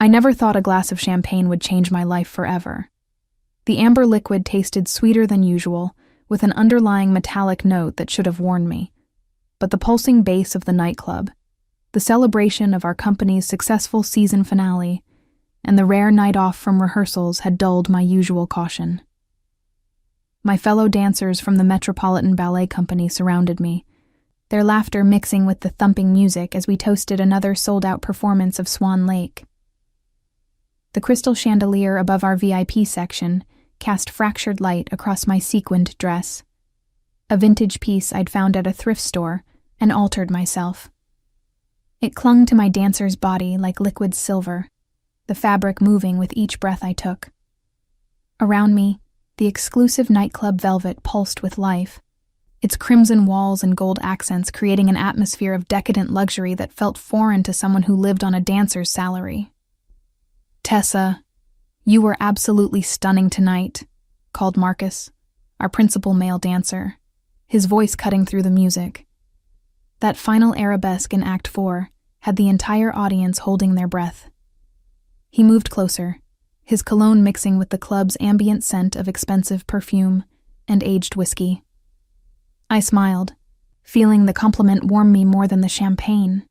I never thought a glass of champagne would change my life forever. The amber liquid tasted sweeter than usual, with an underlying metallic note that should have warned me. But the pulsing bass of the nightclub, the celebration of our company's successful season finale, and the rare night off from rehearsals had dulled my usual caution. My fellow dancers from the Metropolitan Ballet Company surrounded me, their laughter mixing with the thumping music as we toasted another sold-out performance of Swan Lake. The crystal chandelier above our VIP section cast fractured light across my sequined dress, a vintage piece I'd found at a thrift store and altered myself. It clung to my dancer's body like liquid silver, the fabric moving with each breath I took. Around me, the exclusive nightclub velvet pulsed with life, its crimson walls and gold accents creating an atmosphere of decadent luxury that felt foreign to someone who lived on a dancer's salary. "Tessa, you were absolutely stunning tonight," called Marcus, our principal male dancer, his voice cutting through the music. That final arabesque in Act 4 had the entire audience holding their breath. He moved closer, his cologne mixing with the club's ambient scent of expensive perfume and aged whiskey. I smiled, feeling the compliment warm me more than the champagne.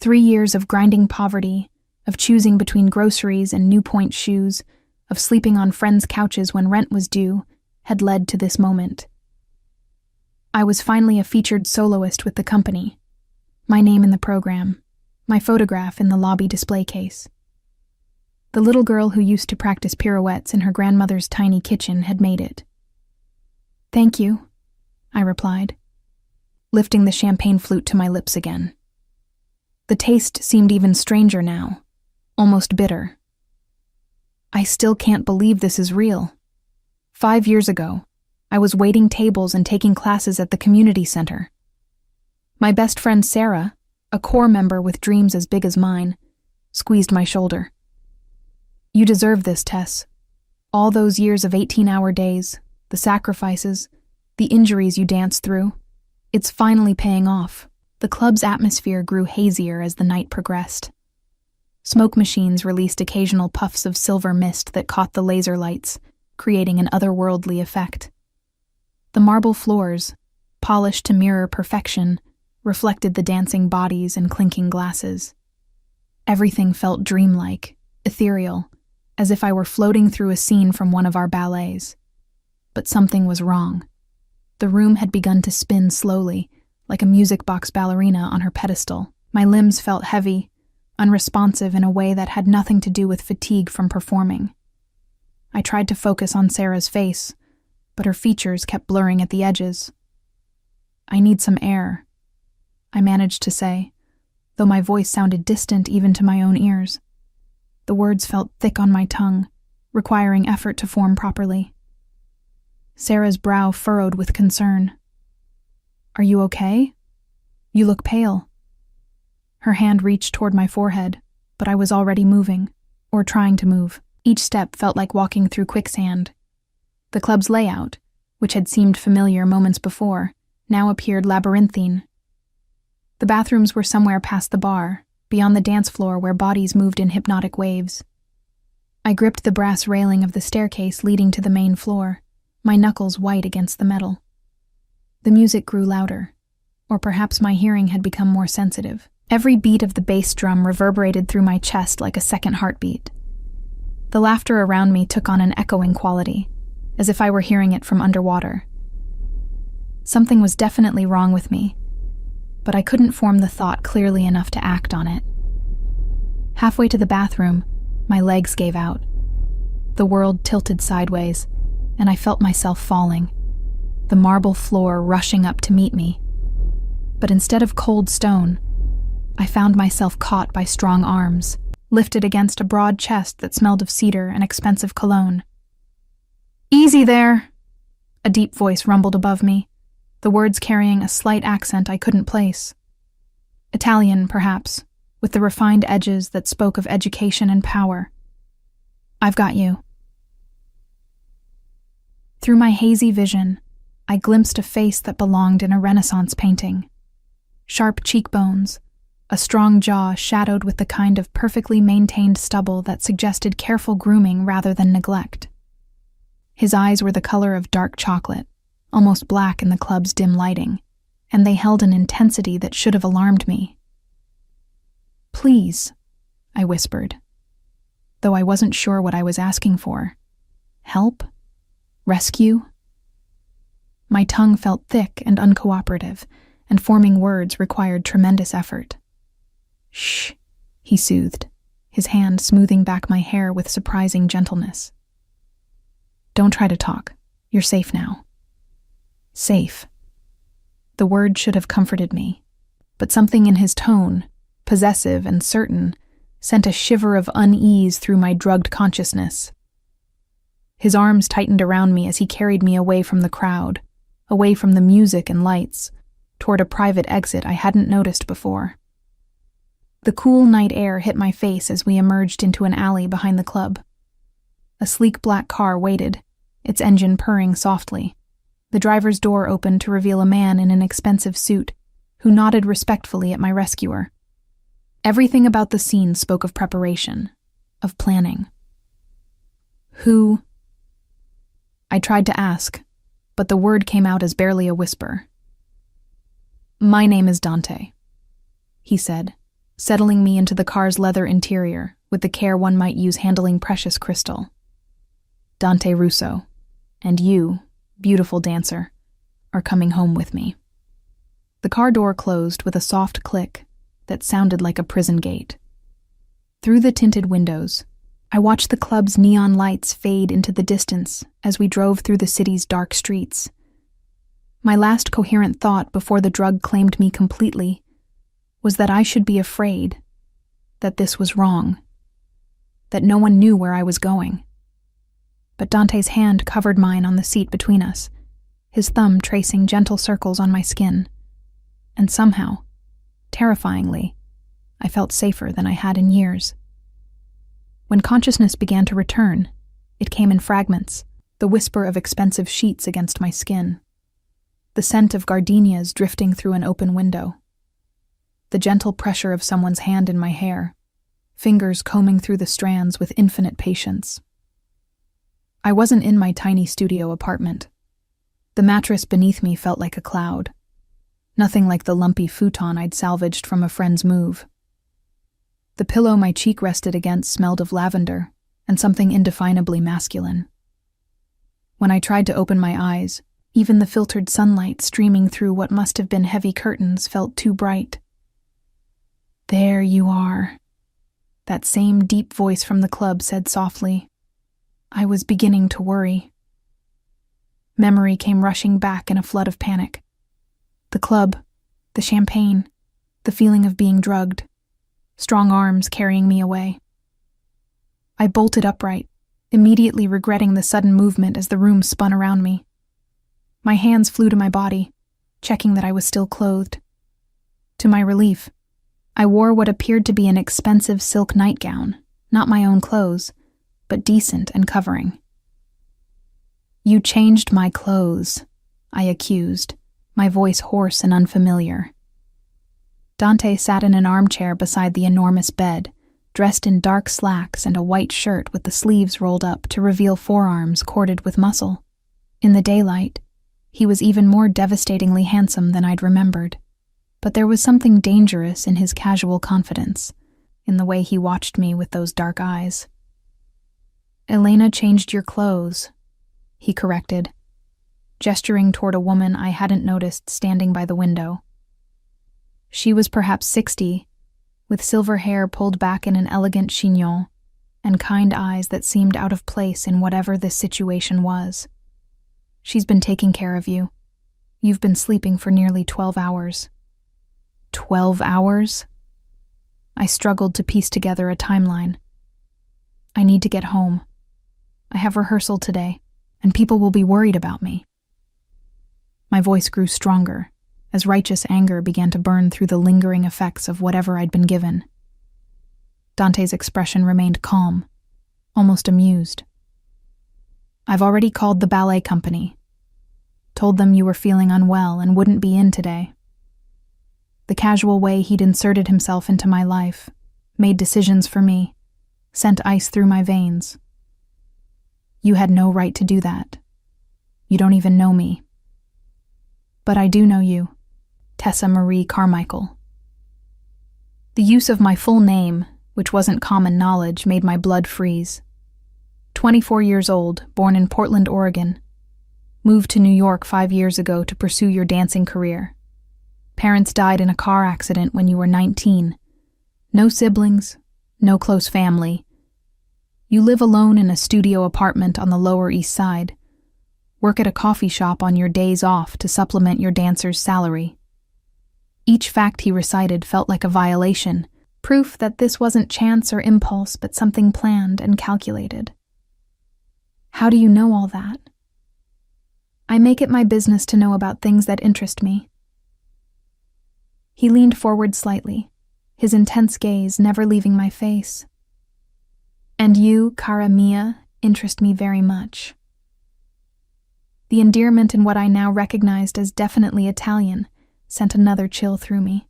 3 years of grinding poverty, of choosing between groceries and New Point shoes, of sleeping on friends' couches when rent was due, had led to this moment. I was finally a featured soloist with the company, my name in the program, my photograph in the lobby display case. The little girl who used to practice pirouettes in her grandmother's tiny kitchen had made it. "Thank you," I replied, lifting the champagne flute to my lips again. The taste seemed even stranger now, almost bitter. I still can't believe this is real. 5 years ago, I was waiting tables and taking classes at the community center. My best friend Sarah, a core member with dreams as big as mine, squeezed my shoulder. "You deserve this, Tess. All those years of 18-hour days, the sacrifices, the injuries you danced through. It's finally paying off." The club's atmosphere grew hazier as the night progressed. Smoke machines released occasional puffs of silver mist that caught the laser lights, creating an otherworldly effect. The marble floors, polished to mirror perfection, reflected the dancing bodies and clinking glasses. Everything felt dreamlike, ethereal, as if I were floating through a scene from one of our ballets. But something was wrong. The room had begun to spin slowly, like a music box ballerina on her pedestal. My limbs felt heavy, unresponsive in a way that had nothing to do with fatigue from performing. I tried to focus on Sarah's face, but her features kept blurring at the edges. "I need some air," I managed to say, though my voice sounded distant even to my own ears. The words felt thick on my tongue, requiring effort to form properly. Sarah's brow furrowed with concern. "Are you okay? You look pale." Her hand reached toward my forehead, but I was already moving, or trying to move. Each step felt like walking through quicksand. The club's layout, which had seemed familiar moments before, now appeared labyrinthine. The bathrooms were somewhere past the bar, beyond the dance floor where bodies moved in hypnotic waves. I gripped the brass railing of the staircase leading to the main floor, my knuckles white against the metal. The music grew louder, or perhaps my hearing had become more sensitive. Every beat of the bass drum reverberated through my chest like a second heartbeat. The laughter around me took on an echoing quality, as if I were hearing it from underwater. Something was definitely wrong with me, but I couldn't form the thought clearly enough to act on it. Halfway to the bathroom, my legs gave out. The world tilted sideways, and I felt myself falling, the marble floor rushing up to meet me. But instead of cold stone, I found myself caught by strong arms, lifted against a broad chest that smelled of cedar and expensive cologne. "Easy there!" A deep voice rumbled above me, the words carrying a slight accent I couldn't place. Italian, perhaps, with the refined edges that spoke of education and power. "I've got you." Through my hazy vision, I glimpsed a face that belonged in a Renaissance painting. Sharp cheekbones, a strong jaw shadowed with the kind of perfectly maintained stubble that suggested careful grooming rather than neglect. His eyes were the color of dark chocolate, almost black in the club's dim lighting, and they held an intensity that should have alarmed me. "Please," I whispered, though I wasn't sure what I was asking for. Help? Rescue? My tongue felt thick and uncooperative, and forming words required tremendous effort. "Shh," he soothed, his hand smoothing back my hair with surprising gentleness. "Don't try to talk. You're safe now." Safe. The word should have comforted me, but something in his tone, possessive and certain, sent a shiver of unease through my drugged consciousness. His arms tightened around me as he carried me away from the crowd, away from the music and lights, toward a private exit I hadn't noticed before. The cool night air hit my face as we emerged into an alley behind the club. A sleek black car waited, its engine purring softly. The driver's door opened to reveal a man in an expensive suit, who nodded respectfully at my rescuer. Everything about the scene spoke of preparation, of planning. "Who?" I tried to ask, but the word came out as barely a whisper. "My name is Dante," he said, settling me into the car's leather interior with the care one might use handling precious crystal. "Dante Russo, and you, beautiful dancer, are coming home with me." The car door closed with a soft click that sounded like a prison gate. Through the tinted windows, I watched the club's neon lights fade into the distance as we drove through the city's dark streets. My last coherent thought before the drug claimed me completely was that I should be afraid, that this was wrong, that no one knew where I was going. But Dante's hand covered mine on the seat between us, his thumb tracing gentle circles on my skin. And somehow, terrifyingly, I felt safer than I had in years. When consciousness began to return, it came in fragments, the whisper of expensive sheets against my skin, the scent of gardenias drifting through an open window, the gentle pressure of someone's hand in my hair, fingers combing through the strands with infinite patience. I wasn't in my tiny studio apartment. The mattress beneath me felt like a cloud, nothing like the lumpy futon I'd salvaged from a friend's move. The pillow my cheek rested against smelled of lavender and something indefinably masculine. When I tried to open my eyes, even the filtered sunlight streaming through what must have been heavy curtains felt too bright. "There you are," that same deep voice from the club said softly. I was beginning to worry. Memory came rushing back in a flood of panic. The club, the champagne, the feeling of being drugged, strong arms carrying me away. I bolted upright, immediately regretting the sudden movement as the room spun around me. My hands flew to my body, checking that I was still clothed. To my relief, I wore what appeared to be an expensive silk nightgown, not my own clothes, but decent and covering. "You changed my clothes," I accused, my voice hoarse and unfamiliar. Dante sat in an armchair beside the enormous bed, dressed in dark slacks and a white shirt with the sleeves rolled up to reveal forearms corded with muscle. In the daylight, he was even more devastatingly handsome than I'd remembered, but there was something dangerous in his casual confidence, in the way he watched me with those dark eyes. "Elena changed your clothes," he corrected, gesturing toward a woman I hadn't noticed standing by the window. She was perhaps 60, with silver hair pulled back in an elegant chignon, and kind eyes that seemed out of place in whatever this situation was. "She's been taking care of you. You've been sleeping for nearly 12 hours. 12 hours? I struggled to piece together a timeline. I need to get home. I have rehearsal today, and people will be worried about me. My voice grew stronger, as righteous anger began to burn through the lingering effects of whatever I'd been given. Dante's expression remained calm, almost amused. "I've already called the ballet company. Told them you were feeling unwell and wouldn't be in today." the casual way he'd inserted himself into my life, made decisions for me, sent ice through my veins. You had no right to do that. You don't even know me. But I do know you, Tessa Marie Carmichael. The use of my full name, which wasn't common knowledge, made my blood freeze. 24 years old, born in Portland, Oregon. Moved to New York 5 years ago to pursue your dancing career. Parents died in a car accident when you were 19. No siblings, no close family. You live alone in a studio apartment on the Lower East Side. Work at a coffee shop on your days off to supplement your dancer's salary. Each fact he recited felt like a violation, proof that this wasn't chance or impulse but something planned and calculated. How do you know all that? I make it my business to know about things that interest me. He leaned forward slightly, his intense gaze never leaving my face. And you, cara mia, interest me very much. The endearment in what I now recognized as definitely Italian sent another chill through me.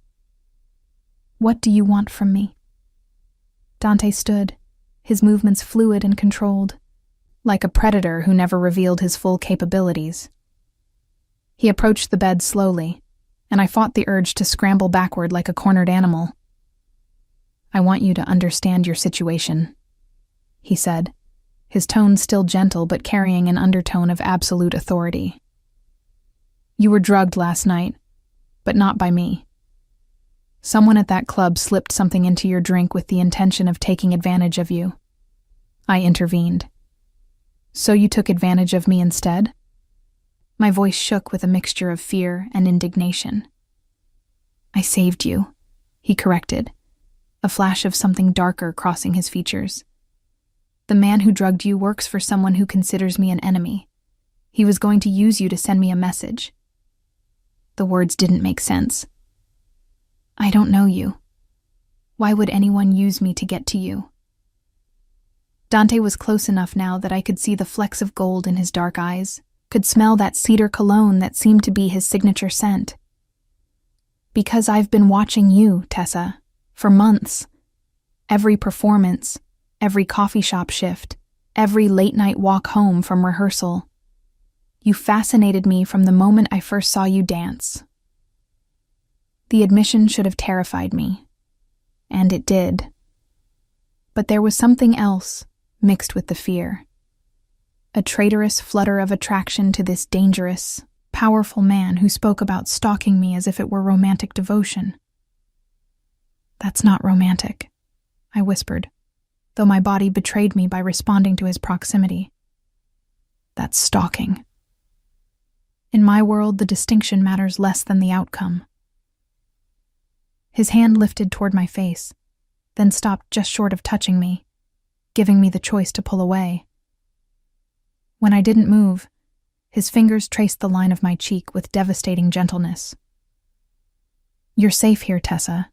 What do you want from me? Dante stood, his movements fluid and controlled, like a predator who never revealed his full capabilities. He approached the bed slowly, and I fought the urge to scramble backward like a cornered animal. I want you to understand your situation, he said, his tone still gentle but carrying an undertone of absolute authority. You were drugged last night, but not by me. Someone at that club slipped something into your drink with the intention of taking advantage of you. I intervened. So you took advantage of me instead? My voice shook with a mixture of fear and indignation. I saved you, he corrected, a flash of something darker crossing his features. The man who drugged you works for someone who considers me an enemy. He was going to use you to send me a message. The words didn't make sense. I don't know you. Why would anyone use me to get to you? Dante was close enough now that I could see the flecks of gold in his dark eyes, could smell that cedar cologne that seemed to be his signature scent. Because I've been watching you, Tessa, for months. Every performance, every coffee shop shift, every late-night walk home from rehearsal. You fascinated me from the moment I first saw you dance. The admission should have terrified me, and it did. But there was something else mixed with the fear. A traitorous flutter of attraction to this dangerous, powerful man who spoke about stalking me as if it were romantic devotion. That's not romantic, I whispered, though my body betrayed me by responding to his proximity. That's stalking. In my world, the distinction matters less than the outcome. His hand lifted toward my face, then stopped just short of touching me, giving me the choice to pull away. When I didn't move, his fingers traced the line of my cheek with devastating gentleness. You're safe here, Tessa.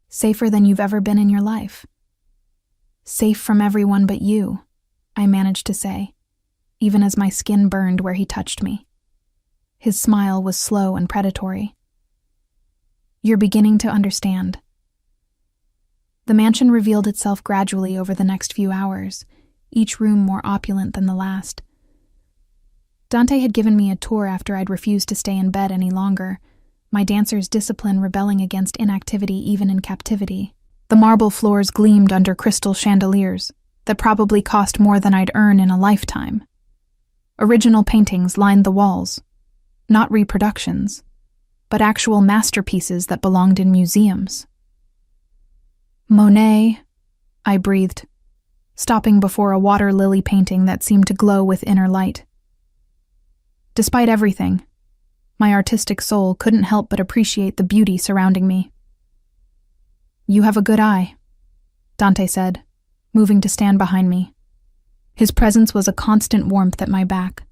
Safer than you've ever been in your life. Safe from everyone but you, I managed to say, even as my skin burned where he touched me. His smile was slow and predatory. You're beginning to understand. The mansion revealed itself gradually over the next few hours, each room more opulent than the last. Dante had given me a tour after I'd refused to stay in bed any longer, my dancer's discipline rebelling against inactivity even in captivity. The marble floors gleamed under crystal chandeliers that probably cost more than I'd earn in a lifetime. Original paintings lined the walls, not reproductions, but actual masterpieces that belonged in museums. Monet, I breathed, stopping before a water lily painting that seemed to glow with inner light. Despite everything, my artistic soul couldn't help but appreciate the beauty surrounding me. You have a good eye, Dante said, moving to stand behind me. His presence was a constant warmth at my back,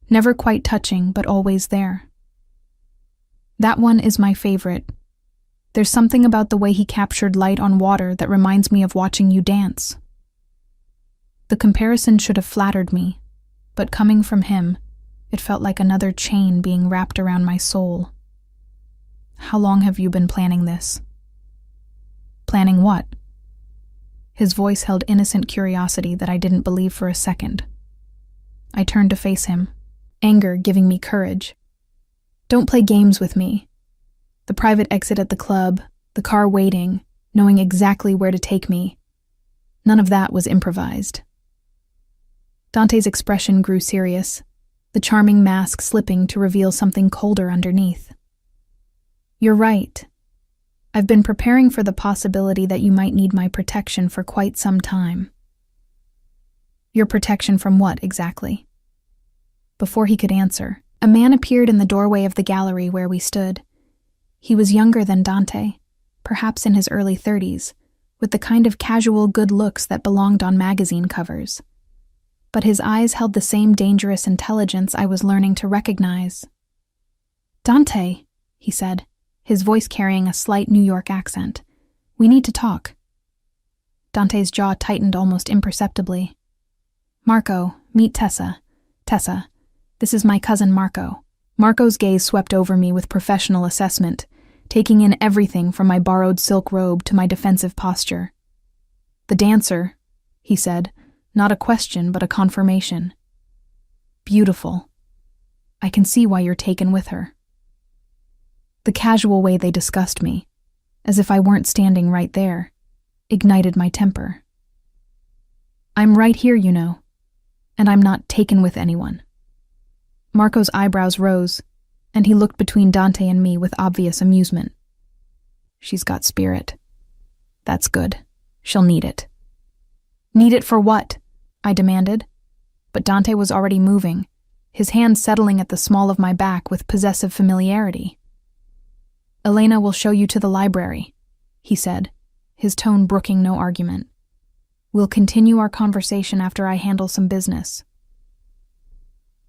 never quite touching but always there. That one is my favorite. There's something about the way he captured light on water that reminds me of watching you dance. The comparison should have flattered me, but coming from him, it felt like another chain being wrapped around my soul. How long have you been planning this?" "Planning what?" His voice held innocent curiosity that I didn't believe for a second. I turned to face him, anger giving me courage. "Don't play games with me. The private exit at the club, the car waiting, knowing exactly where to take me. None of that was improvised." Dante's expression grew serious, the charming mask slipping to reveal something colder underneath. "You're right. I've been preparing for the possibility that you might need my protection for quite some time." "Your protection from what, exactly?" Before he could answer, a man appeared in the doorway of the gallery where we stood. He was younger than Dante, perhaps in his early 30s, with the kind of casual good looks that belonged on magazine covers. But his eyes held the same dangerous intelligence I was learning to recognize. "Dante," he said, his voice carrying a slight New York accent. "We need to talk." Dante's jaw tightened almost imperceptibly. "Marco, meet Tessa. Tessa, this is my cousin Marco." Marco's gaze swept over me with professional assessment, taking in everything from my borrowed silk robe to my defensive posture. "The dancer," he said, not a question but a confirmation. "Beautiful. I can see why you're taken with her." The casual way they discussed me, as if I weren't standing right there, ignited my temper. "I'm right here, you know, and I'm not taken with anyone." Marco's eyebrows rose, and he looked between Dante and me with obvious amusement. "She's got spirit. That's good. She'll need it." "Need it for what?" I demanded, but Dante was already moving, his hand settling at the small of my back with possessive familiarity. "Elena will show you to the library," he said, his tone brooking no argument. "We'll continue our conversation after I handle some business."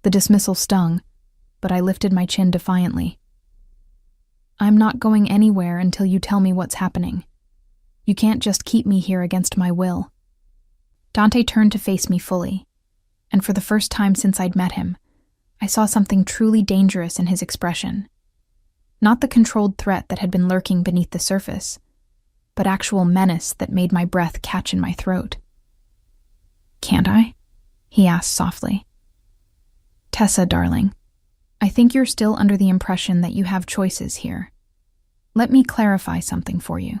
The dismissal stung, but I lifted my chin defiantly. "I'm not going anywhere until you tell me what's happening. You can't just keep me here against my will." Dante turned to face me fully, and for the first time since I'd met him, I saw something truly dangerous in his expression. Not the controlled threat that had been lurking beneath the surface, but actual menace that made my breath catch in my throat. "Can't I?" he asked softly. "Tessa, darling, I think you're still under the impression that you have choices here. Let me clarify something for you."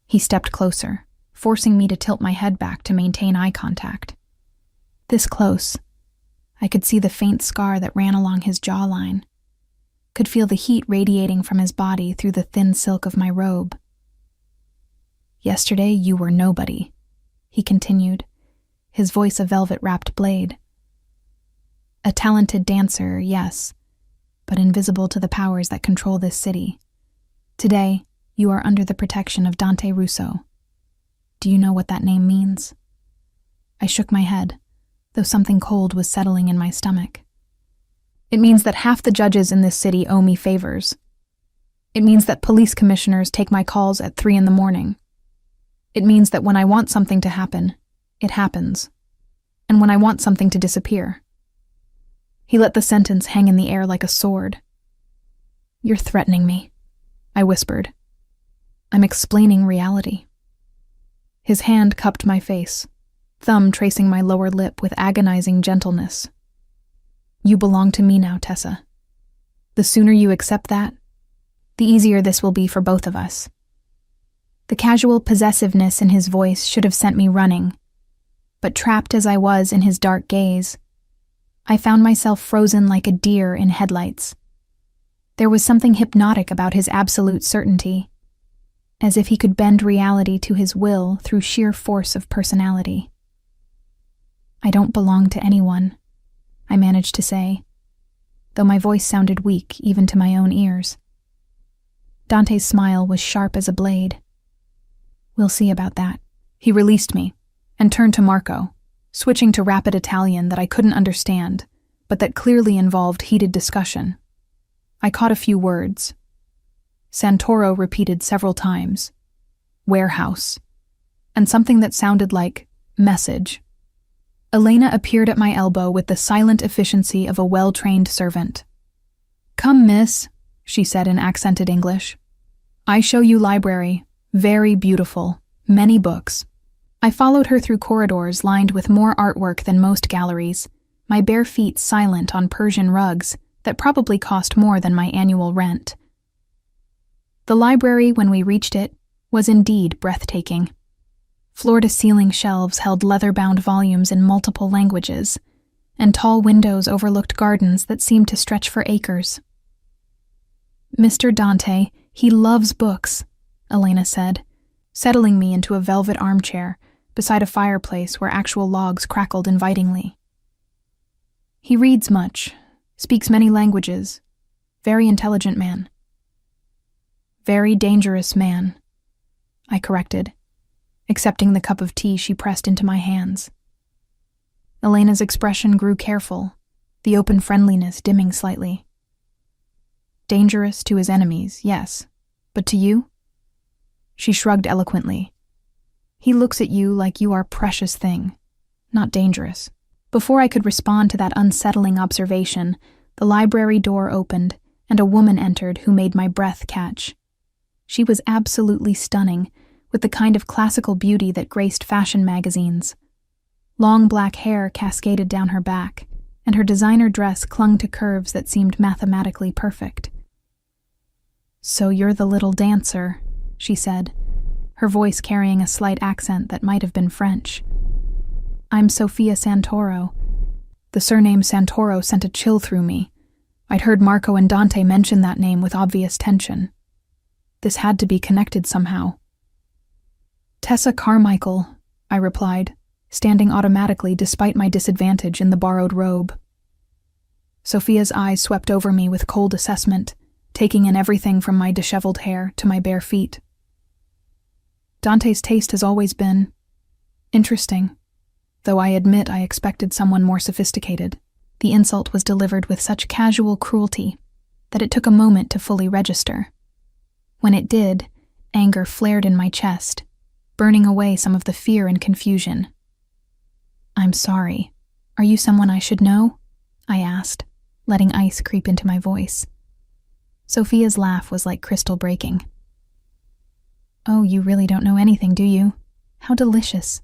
He stepped closer, forcing me to tilt my head back to maintain eye contact. This close, I could see the faint scar that ran along his jawline, could feel the heat radiating from his body through the thin silk of my robe. "Yesterday you were nobody," he continued, his voice a velvet-wrapped blade. "A talented dancer, yes, but invisible to the powers that control this city. Today, you are under the protection of Dante Russo. Do you know what that name means?" I shook my head, though something cold was settling in my stomach. "It means that half the judges in this city owe me favors. It means that police commissioners take my calls at 3 a.m. It means that when I want something to happen, it happens. And when I want something to disappear." He let the sentence hang in the air like a sword. "You're threatening me," I whispered. "I'm explaining reality." His hand cupped my face, thumb tracing my lower lip with agonizing gentleness. "You belong to me now, Tessa. The sooner you accept that, the easier this will be for both of us." The casual possessiveness in his voice should have sent me running, but trapped as I was in his dark gaze, I found myself frozen like a deer in headlights. There was something hypnotic about his absolute certainty, as if he could bend reality to his will through sheer force of personality. "I don't belong to anyone," I managed to say, though my voice sounded weak even to my own ears. Dante's smile was sharp as a blade. "We'll see about that." He released me and turned to Marco, switching to rapid Italian that I couldn't understand, but that clearly involved heated discussion. I caught a few words. Santoro repeated several times, "warehouse," and something that sounded like message. Elena appeared at my elbow with the silent efficiency of a well-trained servant. "Come, miss," she said in accented English. I show you library. Very beautiful. Many books. I followed her through corridors lined with more artwork than most galleries, my bare feet silent on Persian rugs that probably cost more than my annual rent. The library, when we reached it, was indeed breathtaking. Floor-to-ceiling shelves held leather-bound volumes in multiple languages, and tall windows overlooked gardens that seemed to stretch for acres. Mr. Dante, he loves books, Elena said, settling me into a velvet armchair beside a fireplace where actual logs crackled invitingly. He reads much, speaks many languages, very intelligent man. Very dangerous man, I corrected, accepting the cup of tea she pressed into my hands. Elena's expression grew careful, the open friendliness dimming slightly. Dangerous to his enemies, yes, but to you? She shrugged eloquently. He looks at you like you are a precious thing, not dangerous. Before I could respond to that unsettling observation, the library door opened and a woman entered who made my breath catch. She was absolutely stunning, with the kind of classical beauty that graced fashion magazines. Long black hair cascaded down her back, and her designer dress clung to curves that seemed mathematically perfect. So you're the little dancer, she said, her voice carrying a slight accent that might have been French. I'm Sofia Santoro. The surname Santoro sent a chill through me. I'd heard Marco and Dante mention that name with obvious tension. This had to be connected somehow. Tessa Carmichael, I replied, standing automatically despite my disadvantage in the borrowed robe. Sophia's eyes swept over me with cold assessment, taking in everything from my disheveled hair to my bare feet. Dante's taste has always been interesting, though I admit I expected someone more sophisticated. The insult was delivered with such casual cruelty that it took a moment to fully register. When it did, anger flared in my chest, burning away some of the fear and confusion. I'm sorry. Are you someone I should know? I asked, letting ice creep into my voice. Sophia's laugh was like crystal breaking. Oh, you really don't know anything, do you? How delicious.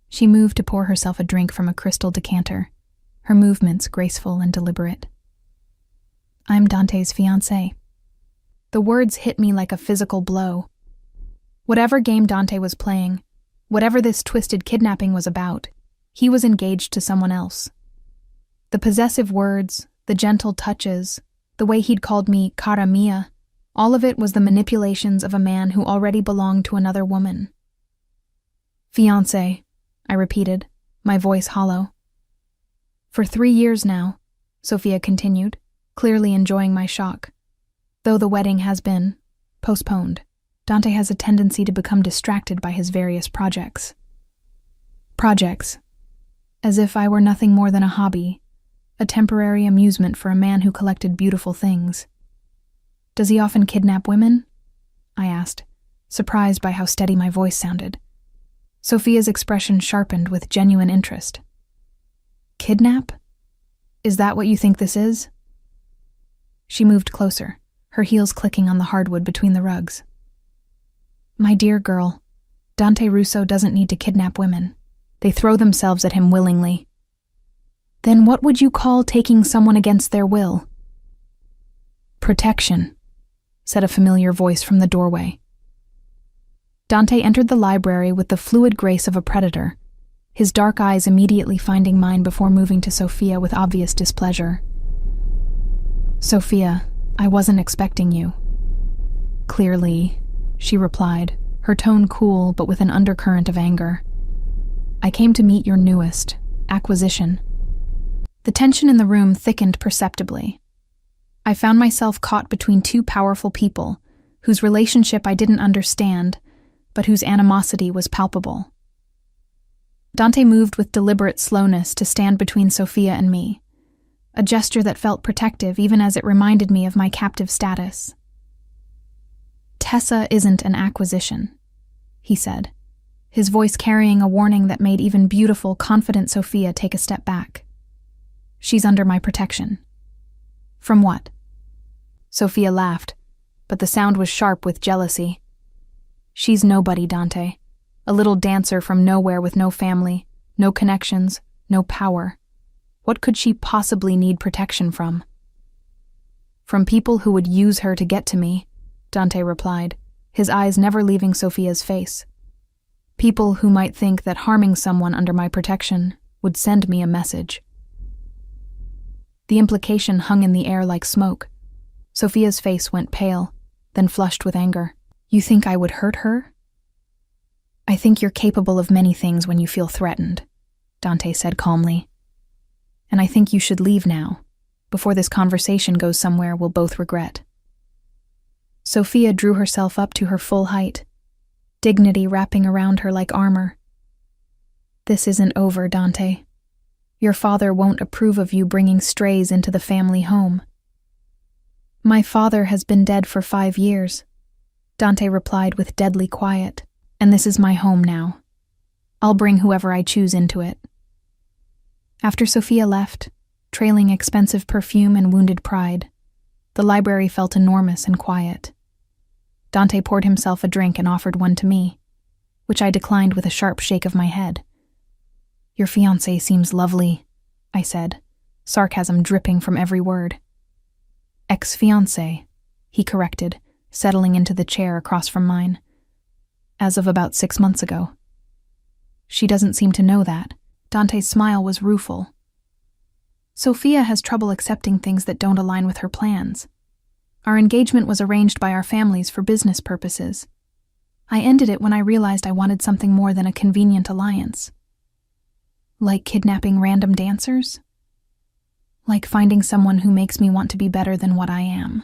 She moved to pour herself a drink from a crystal decanter, her movements graceful and deliberate. I'm Dante's fiancé. The words hit me like a physical blow. Whatever game Dante was playing, whatever this twisted kidnapping was about, he was engaged to someone else. The possessive words, the gentle touches, the way he'd called me cara mia, all of it was the manipulations of a man who already belonged to another woman. Fiancé, I repeated, my voice hollow. For 3 years now, Sophia continued, clearly enjoying my shock. Though the wedding has been postponed, Dante has a tendency to become distracted by his various projects. Projects. As if I were nothing more than a hobby, a temporary amusement for a man who collected beautiful things. Does he often kidnap women? I asked, surprised by how steady my voice sounded. Sophia's expression sharpened with genuine interest. Kidnap? Is that what you think this is? She moved closer, her heels clicking on the hardwood between the rugs. My dear girl, Dante Russo doesn't need to kidnap women. They throw themselves at him willingly. Then what would you call taking someone against their will? Protection, said a familiar voice from the doorway. Dante entered the library with the fluid grace of a predator, his dark eyes immediately finding mine before moving to Sophia with obvious displeasure. Sophia, I wasn't expecting you. Clearly, she replied, her tone cool but with an undercurrent of anger. I came to meet your newest acquisition. The tension in the room thickened perceptibly. I found myself caught between two powerful people, whose relationship I didn't understand, but whose animosity was palpable. Dante moved with deliberate slowness to stand between Sophia and me, a gesture that felt protective even as it reminded me of my captive status. Tessa isn't an acquisition, he said, his voice carrying a warning that made even beautiful, confident Sophia take a step back. She's under my protection. From what? Sophia laughed, but the sound was sharp with jealousy. She's nobody, Dante. A little dancer from nowhere with no family, no connections, no power. What could she possibly need protection from? From people who would use her to get to me, Dante replied, his eyes never leaving Sophia's face. People who might think that harming someone under my protection would send me a message. The implication hung in the air like smoke. Sophia's face went pale, then flushed with anger. You think I would hurt her? I think you're capable of many things when you feel threatened, Dante said calmly. And I think you should leave now, before this conversation goes somewhere we'll both regret. Sophia drew herself up to her full height, dignity wrapping around her like armor. This isn't over, Dante. Your father won't approve of you bringing strays into the family home. My father has been dead for 5 years, Dante replied with deadly quiet, and this is my home now. I'll bring whoever I choose into it. After Sophia left, trailing expensive perfume and wounded pride, the library felt enormous and quiet. Dante poured himself a drink and offered one to me, which I declined with a sharp shake of my head. Your fiancé seems lovely, I said, sarcasm dripping from every word. Ex-fiancé, he corrected, settling into the chair across from mine. As of about 6 months ago. She doesn't seem to know that. Dante's smile was rueful. Sophia has trouble accepting things that don't align with her plans. Our engagement was arranged by our families for business purposes. I ended it when I realized I wanted something more than a convenient alliance. Like kidnapping random dancers? Like finding someone who makes me want to be better than what I am.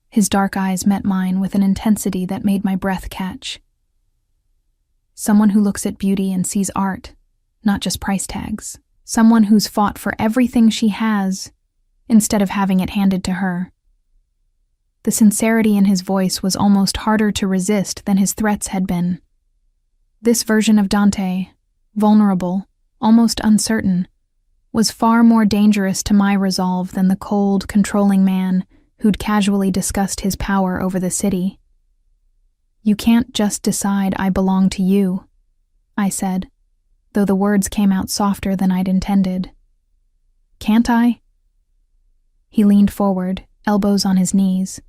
His dark eyes met mine with an intensity that made my breath catch. Someone who looks at beauty and sees art, not just price tags. Someone who's fought for everything she has, instead of having it handed to her. The sincerity in his voice was almost harder to resist than his threats had been. This version of Dante, vulnerable, almost uncertain, was far more dangerous to my resolve than the cold, controlling man who'd casually discussed his power over the city. You can't just decide I belong to you, I said, though the words came out softer than I'd intended. Can't I? He leaned forward, elbows on his knees,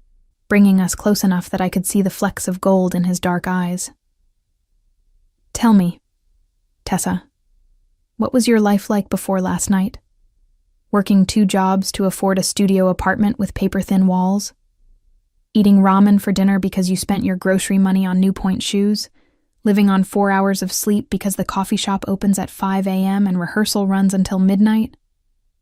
bringing us close enough that I could see the flecks of gold in his dark eyes. Tell me, Tessa, what was your life like before last night? Working 2 jobs to afford a studio apartment with paper-thin walls? Eating ramen for dinner because you spent your grocery money on New Point shoes? Living on 4 hours of sleep because the coffee shop opens at 5 a.m. and rehearsal runs until midnight?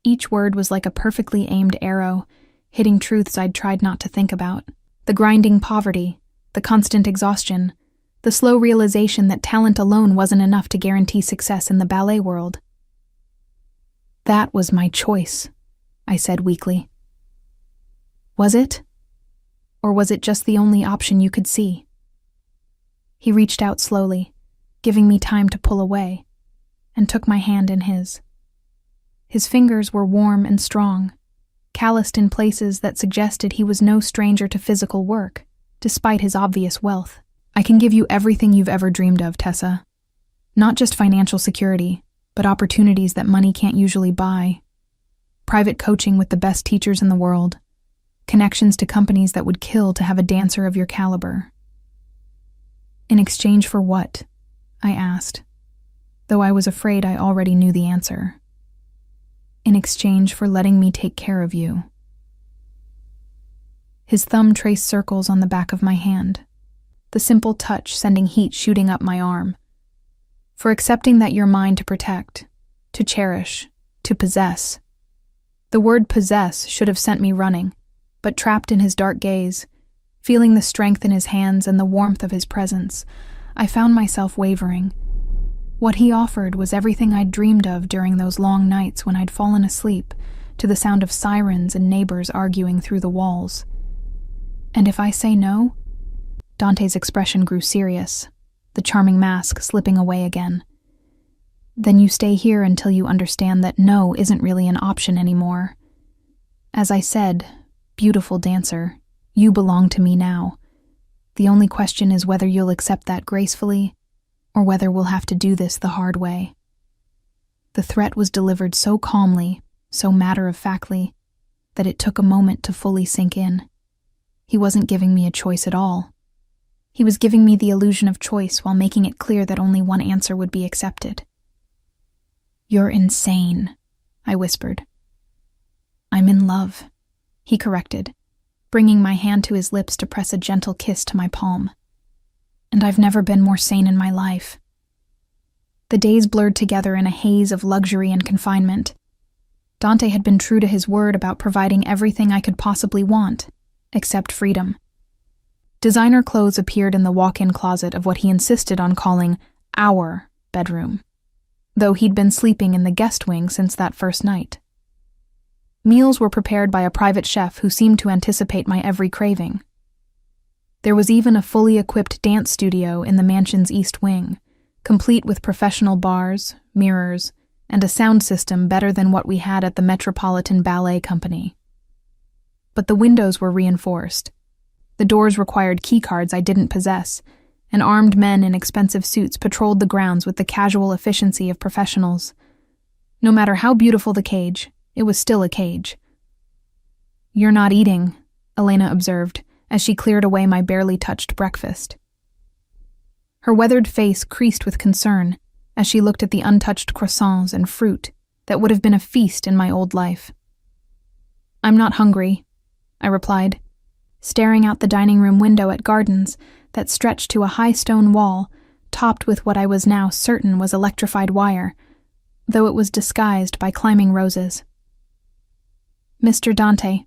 Each word was like a perfectly aimed arrow, hitting truths I'd tried not to think about. The grinding poverty, the constant exhaustion, the slow realization that talent alone wasn't enough to guarantee success in the ballet world. That was my choice, I said weakly. Was it? Or was it just the only option you could see? He reached out slowly, giving me time to pull away, and took my hand in his. His fingers were warm and strong, calloused in places that suggested he was no stranger to physical work, despite his obvious wealth. I can give you everything you've ever dreamed of, Tessa. Not just financial security, but opportunities that money can't usually buy. Private coaching with the best teachers in the world. Connections to companies that would kill to have a dancer of your caliber. In exchange for what? I asked, though I was afraid I already knew the answer. In exchange for letting me take care of you. His thumb traced circles on the back of my hand, the simple touch sending heat shooting up my arm. For accepting that you're mine to protect, to cherish, to possess. The word possess should have sent me running, but trapped in his dark gaze, feeling the strength in his hands and the warmth of his presence, I found myself wavering. What he offered was everything I'd dreamed of during those long nights when I'd fallen asleep to the sound of sirens and neighbors arguing through the walls. And if I say no? Dante's expression grew serious, the charming mask slipping away again. Then you stay here until you understand that no isn't really an option anymore. As I said, beautiful dancer, you belong to me now. The only question is whether you'll accept that gracefully, or whether we'll have to do this the hard way. The threat was delivered so calmly, so matter-of-factly, that it took a moment to fully sink in. He wasn't giving me a choice at all. He was giving me the illusion of choice while making it clear that only one answer would be accepted. "You're insane," I whispered. "I'm in love," he corrected, bringing my hand to his lips to press a gentle kiss to my palm. "And I've never been more sane in my life." The days blurred together in a haze of luxury and confinement. Dante had been true to his word about providing everything I could possibly want, except freedom. Designer clothes appeared in the walk-in closet of what he insisted on calling our bedroom, though he'd been sleeping in the guest wing since that first night. Meals were prepared by a private chef who seemed to anticipate my every craving. There was even a fully equipped dance studio in the mansion's east wing, complete with professional bars, mirrors, and a sound system better than what we had at the Metropolitan Ballet Company. But the windows were reinforced. The doors required keycards I didn't possess, and armed men in expensive suits patrolled the grounds with the casual efficiency of professionals. No matter how beautiful the cage, it was still a cage. "You're not eating," Elena observed, as she cleared away my barely touched breakfast. Her weathered face creased with concern as she looked at the untouched croissants and fruit that would have been a feast in my old life. "I'm not hungry," I replied, staring out the dining room window at gardens that stretched to a high stone wall topped with what I was now certain was electrified wire, though it was disguised by climbing roses. "Mr. Dante,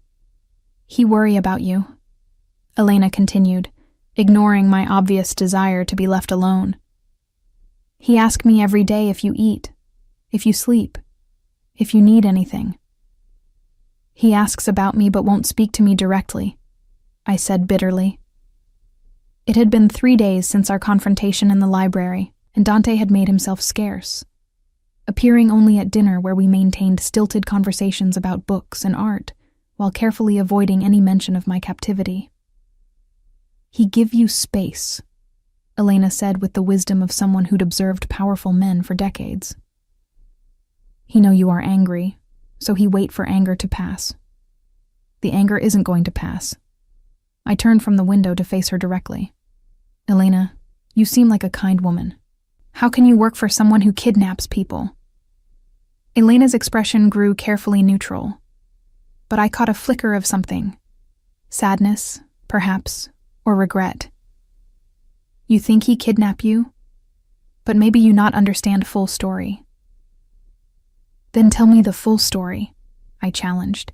he worry about you," Elena continued, ignoring my obvious desire to be left alone. "He asks me every day if you eat, if you sleep, if you need anything. He asks about me but won't speak to me directly," I said bitterly. It had been 3 days since our confrontation in the library, and Dante had made himself scarce, appearing only at dinner where we maintained stilted conversations about books and art, while carefully avoiding any mention of my captivity. "He give you space," Elena said with the wisdom of someone who'd observed powerful men for decades. "He know you are angry, so he wait for anger to pass. The anger isn't going to pass." I turned from the window to face her directly. "Elena, you seem like a kind woman. How can you work for someone who kidnaps people?" Elena's expression grew carefully neutral, but I caught a flicker of something. Sadness, perhaps, or regret. "You think he kidnapped you? But maybe you not understand full story." "Then tell me the full story," I challenged,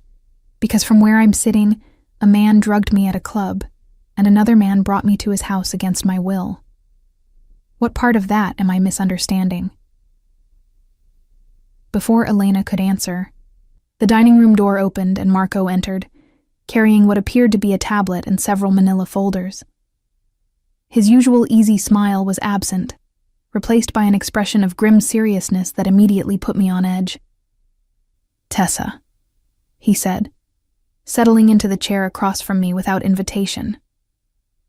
"because from where I'm sitting, a man drugged me at a club, and another man brought me to his house against my will. What part of that am I misunderstanding?" Before Elena could answer, the dining room door opened and Marco entered, carrying what appeared to be a tablet and several manila folders. His usual easy smile was absent, replaced by an expression of grim seriousness that immediately put me on edge. "Tessa," he said, settling into the chair across from me without invitation.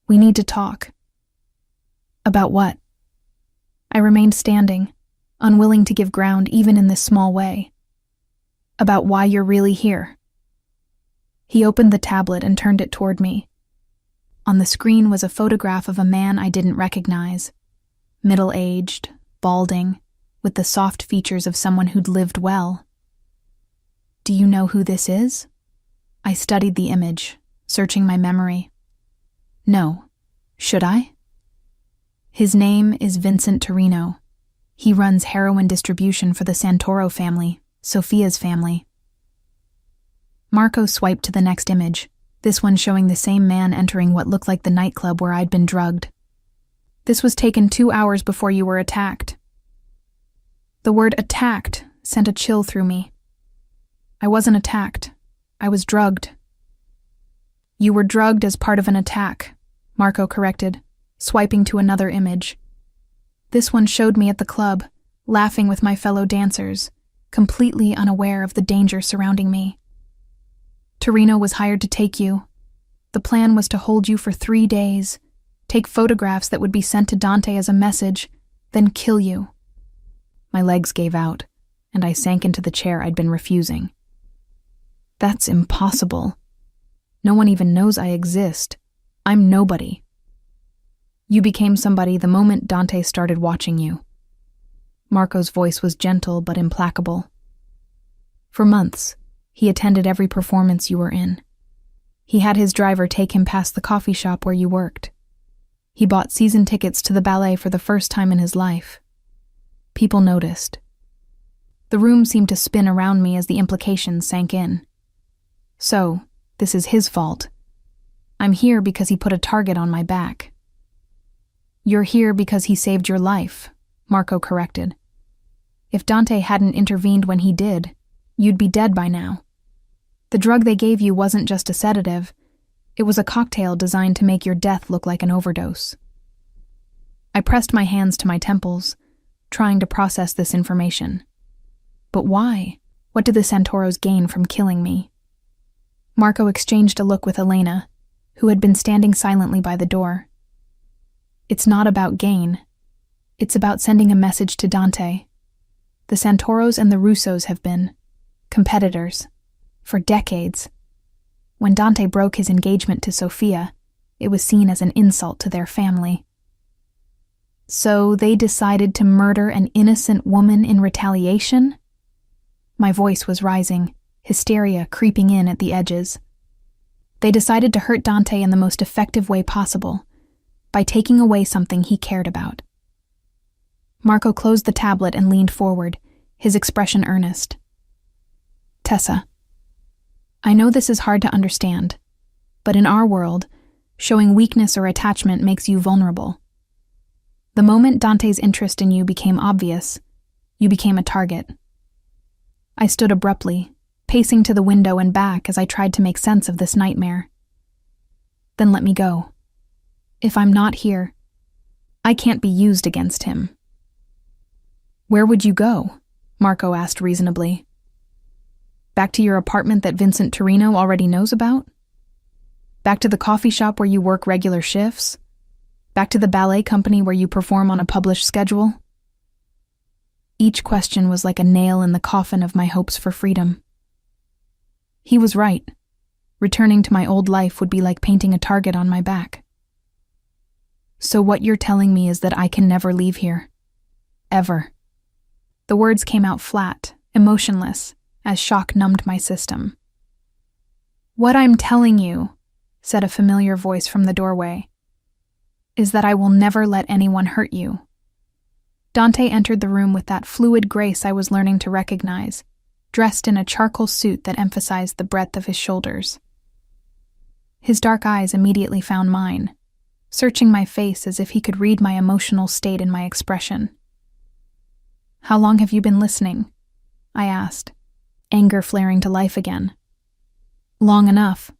"We need to talk." "About what?" I remained standing, unwilling to give ground even in this small way. "About why you're really here." He opened the tablet and turned it toward me. On the screen was a photograph of a man I didn't recognize, middle-aged, balding, with the soft features of someone who'd lived well. "Do you know who this is?" I studied the image, searching my memory. "No. Should I?" "His name is Vincent Torino. He runs heroin distribution for the Santoro family, Sophia's family." Marco swiped to the next image, this one showing the same man entering what looked like the nightclub where I'd been drugged. "This was taken 2 hours before you were attacked." The word attacked sent a chill through me. I wasn't attacked. I was drugged. "You were drugged as part of an attack," Marco corrected, swiping to another image. This one showed me at the club, laughing with my fellow dancers, completely unaware of the danger surrounding me. Torino was hired to take you. The plan was to hold you for 3 days, take photographs that would be sent to Dante as a message, then kill you. My legs gave out, and I sank into the chair I'd been refusing. That's impossible. No one even knows I exist. I'm nobody. You became somebody the moment Dante started watching you. Marco's voice was gentle but implacable. For months, he attended every performance you were in. He had his driver take him past the coffee shop where you worked. He bought season tickets to the ballet for the first time in his life. People noticed. The room seemed to spin around me as the implications sank in. So, this is his fault. I'm here because he put a target on my back. You're here because he saved your life, Marco corrected. If Dante hadn't intervened when he did, you'd be dead by now. The drug they gave you wasn't just a sedative. It was a cocktail designed to make your death look like an overdose. I pressed my hands to my temples, trying to process this information. But why? What did the Santoros gain from killing me? Marco exchanged a look with Elena, who had been standing silently by the door. It's not about gain. It's about sending a message to Dante. The Santoros and the Russos have been competitors for decades. When Dante broke his engagement to Sofia, it was seen as an insult to their family. So they decided to murder an innocent woman in retaliation? My voice was rising, hysteria creeping in at the edges. They decided to hurt Dante in the most effective way possible, by taking away something he cared about. Marco closed the tablet and leaned forward, his expression earnest. Tessa, I know this is hard to understand, but in our world, showing weakness or attachment makes you vulnerable. The moment Dante's interest in you became obvious, you became a target. I stood abruptly, pacing to the window and back as I tried to make sense of this nightmare. Then let me go. If I'm not here, I can't be used against him. Where would you go? Marco asked reasonably. Back to your apartment that Vincent Torino already knows about? Back to the coffee shop where you work regular shifts? Back to the ballet company where you perform on a published schedule? Each question was like a nail in the coffin of my hopes for freedom. He was right. Returning to my old life would be like painting a target on my back. So what you're telling me is that I can never leave here. Ever. The words came out flat, emotionless, as shock numbed my system. What I'm telling you, said a familiar voice from the doorway, is that I will never let anyone hurt you. Dante entered the room with that fluid grace I was learning to recognize, dressed in a charcoal suit that emphasized the breadth of his shoulders. His dark eyes immediately found mine, searching my face as if he could read my emotional state in my expression. How long have you been listening? I asked, anger flaring to life again. Long enough.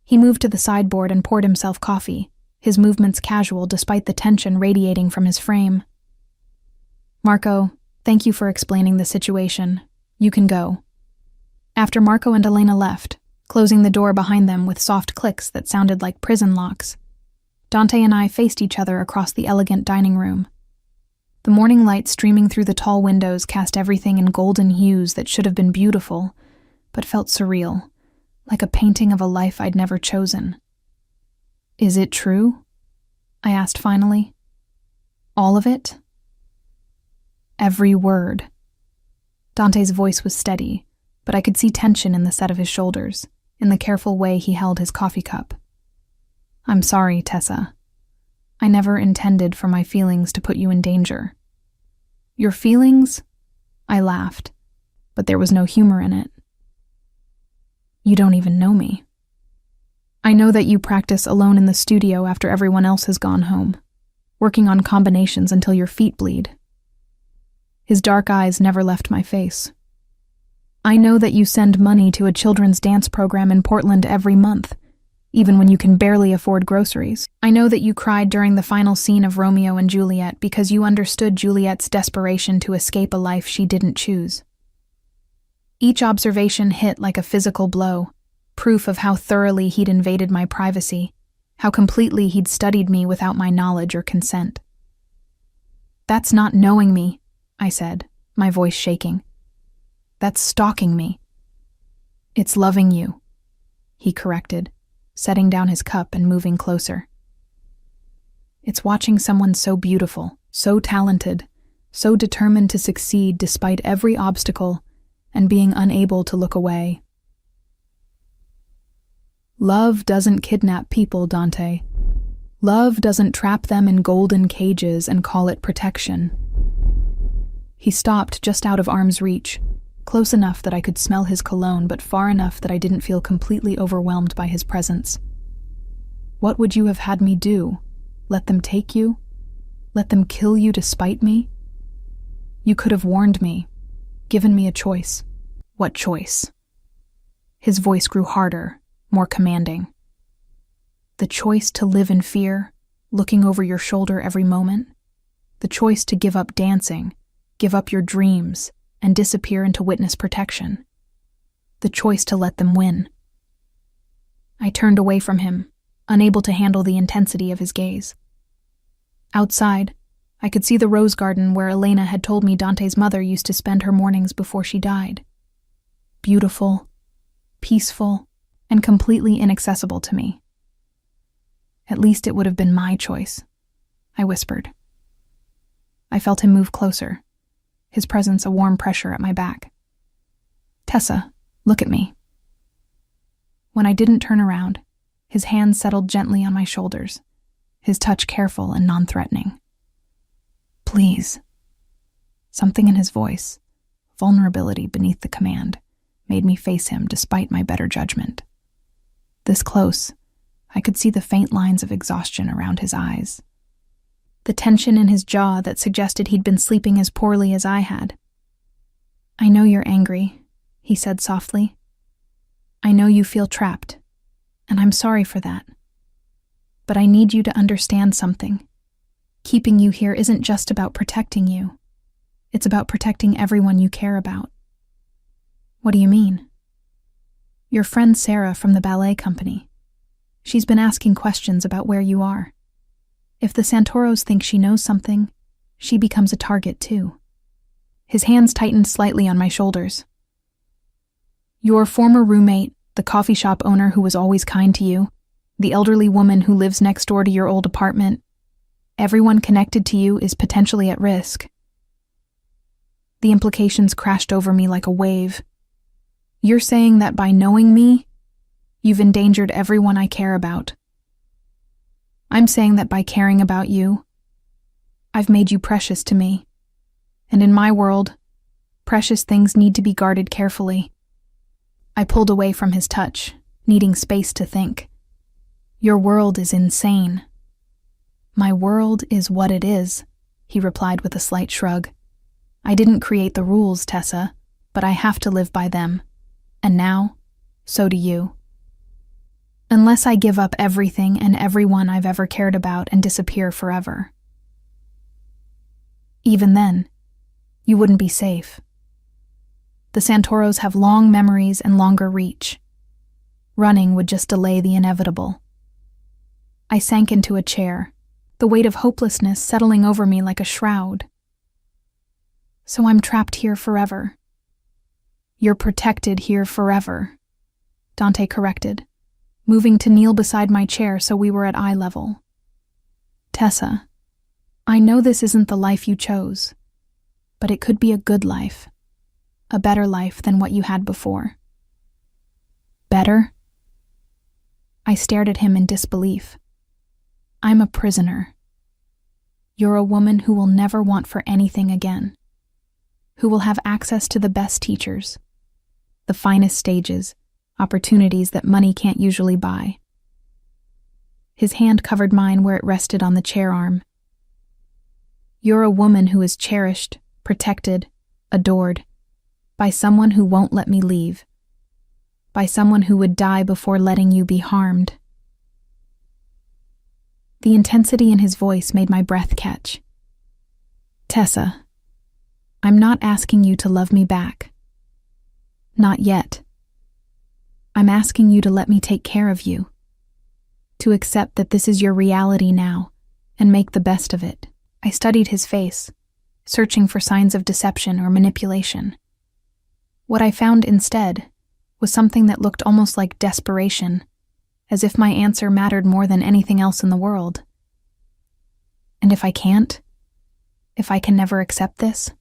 He moved to the sideboard and poured himself coffee, his movements casual despite the tension radiating from his frame. Marco, thank you for explaining the situation. You can go. After Marco and Elena left, closing the door behind them with soft clicks that sounded like prison locks, Dante and I faced each other across the elegant dining room. The morning light streaming through the tall windows cast everything in golden hues that should have been beautiful, but felt surreal, like a painting of a life I'd never chosen. Is it true? I asked finally. All of it? Every word. Dante's voice was steady, but I could see tension in the set of his shoulders, in the careful way he held his coffee cup. I'm sorry, Tessa. I never intended for my feelings to put you in danger. Your feelings? I laughed, but there was no humor in it. You don't even know me. I know that you practice alone in the studio after everyone else has gone home, working on combinations until your feet bleed. His dark eyes never left my face. I know that you send money to a children's dance program in Portland every month, even when you can barely afford groceries. I know that you cried during the final scene of Romeo and Juliet because you understood Juliet's desperation to escape a life she didn't choose. Each observation hit like a physical blow, proof of how thoroughly he'd invaded my privacy, how completely he'd studied me without my knowledge or consent. "That's not knowing me," I said, my voice shaking. "That's stalking me." "It's loving you," he corrected, setting down his cup and moving closer. "It's watching someone so beautiful, so talented, so determined to succeed despite every obstacle, and being unable to look away." Love doesn't kidnap people, Dante. Love doesn't trap them in golden cages and call it protection. He stopped just out of arm's reach, close enough that I could smell his cologne, but far enough that I didn't feel completely overwhelmed by his presence. "What would you have had me do? Let them take you? Let them kill you to spite me? You could have warned me, given me a choice." "What choice?" His voice grew harder, more commanding. "The choice to live in fear, looking over your shoulder every moment. The choice to give up dancing, give up your dreams, and disappear into witness protection. The choice to let them win." I turned away from him, unable to handle the intensity of his gaze. Outside, I could see the rose garden where Elena had told me Dante's mother used to spend her mornings before she died. Beautiful, peaceful, and completely inaccessible to me. "At least it would have been my choice," I whispered. I felt him move closer, his presence a warm pressure at my back. "Tessa, look at me." When I didn't turn around, his hand settled gently on my shoulders, his touch careful and non-threatening. "Please." Something in his voice, vulnerability beneath the command, made me face him despite my better judgment. This close, I could see the faint lines of exhaustion around his eyes, the tension in his jaw that suggested he'd been sleeping as poorly as I had. "I know you're angry," he said softly. "I know you feel trapped, and I'm sorry for that. But I need you to understand something. Keeping you here isn't just about protecting you. It's about protecting everyone you care about." "What do you mean?" "Your friend Sarah from the ballet company. She's been asking questions about where you are. If the Santoros think she knows something, she becomes a target too." His hands tightened slightly on my shoulders. "Your former roommate, the coffee shop owner who was always kind to you, the elderly woman who lives next door to your old apartment, everyone connected to you is potentially at risk." The implications crashed over me like a wave. "You're saying that by knowing me, you've endangered everyone I care about." "I'm saying that by caring about you, I've made you precious to me. And in my world, precious things need to be guarded carefully." I pulled away from his touch, needing space to think. "Your world is insane." "My world is what it is," he replied with a slight shrug. "I didn't create the rules, Tessa, but I have to live by them. And now, so do you. Unless I give up everything and everyone I've ever cared about and disappear forever. Even then, you wouldn't be safe. The Santoros have long memories and longer reach. Running would just delay the inevitable." I sank into a chair, the weight of hopelessness settling over me like a shroud. "So I'm trapped here forever." "You're protected here forever," Dante corrected, moving to kneel beside my chair so we were at eye level. "Tessa, I know this isn't the life you chose, but it could be a good life, a better life than what you had before." "Better?" I stared at him in disbelief. "I'm a prisoner. You're a woman who will never want for anything again, who will have access to the best teachers, the finest stages, opportunities that money can't usually buy." His hand covered mine where it rested on the chair arm. "You're a woman who is cherished, protected, adored, by someone who won't let me leave, by someone who would die before letting you be harmed." The intensity in his voice made my breath catch. "Tessa, I'm not asking you to love me back. Not yet. I'm asking you to let me take care of you. To accept that this is your reality now, and make the best of it. I studied his face, searching for signs of deception or manipulation. What I found instead was something that looked almost like desperation, as if my answer mattered more than anything else in the world. And if I can't? If I can never accept this?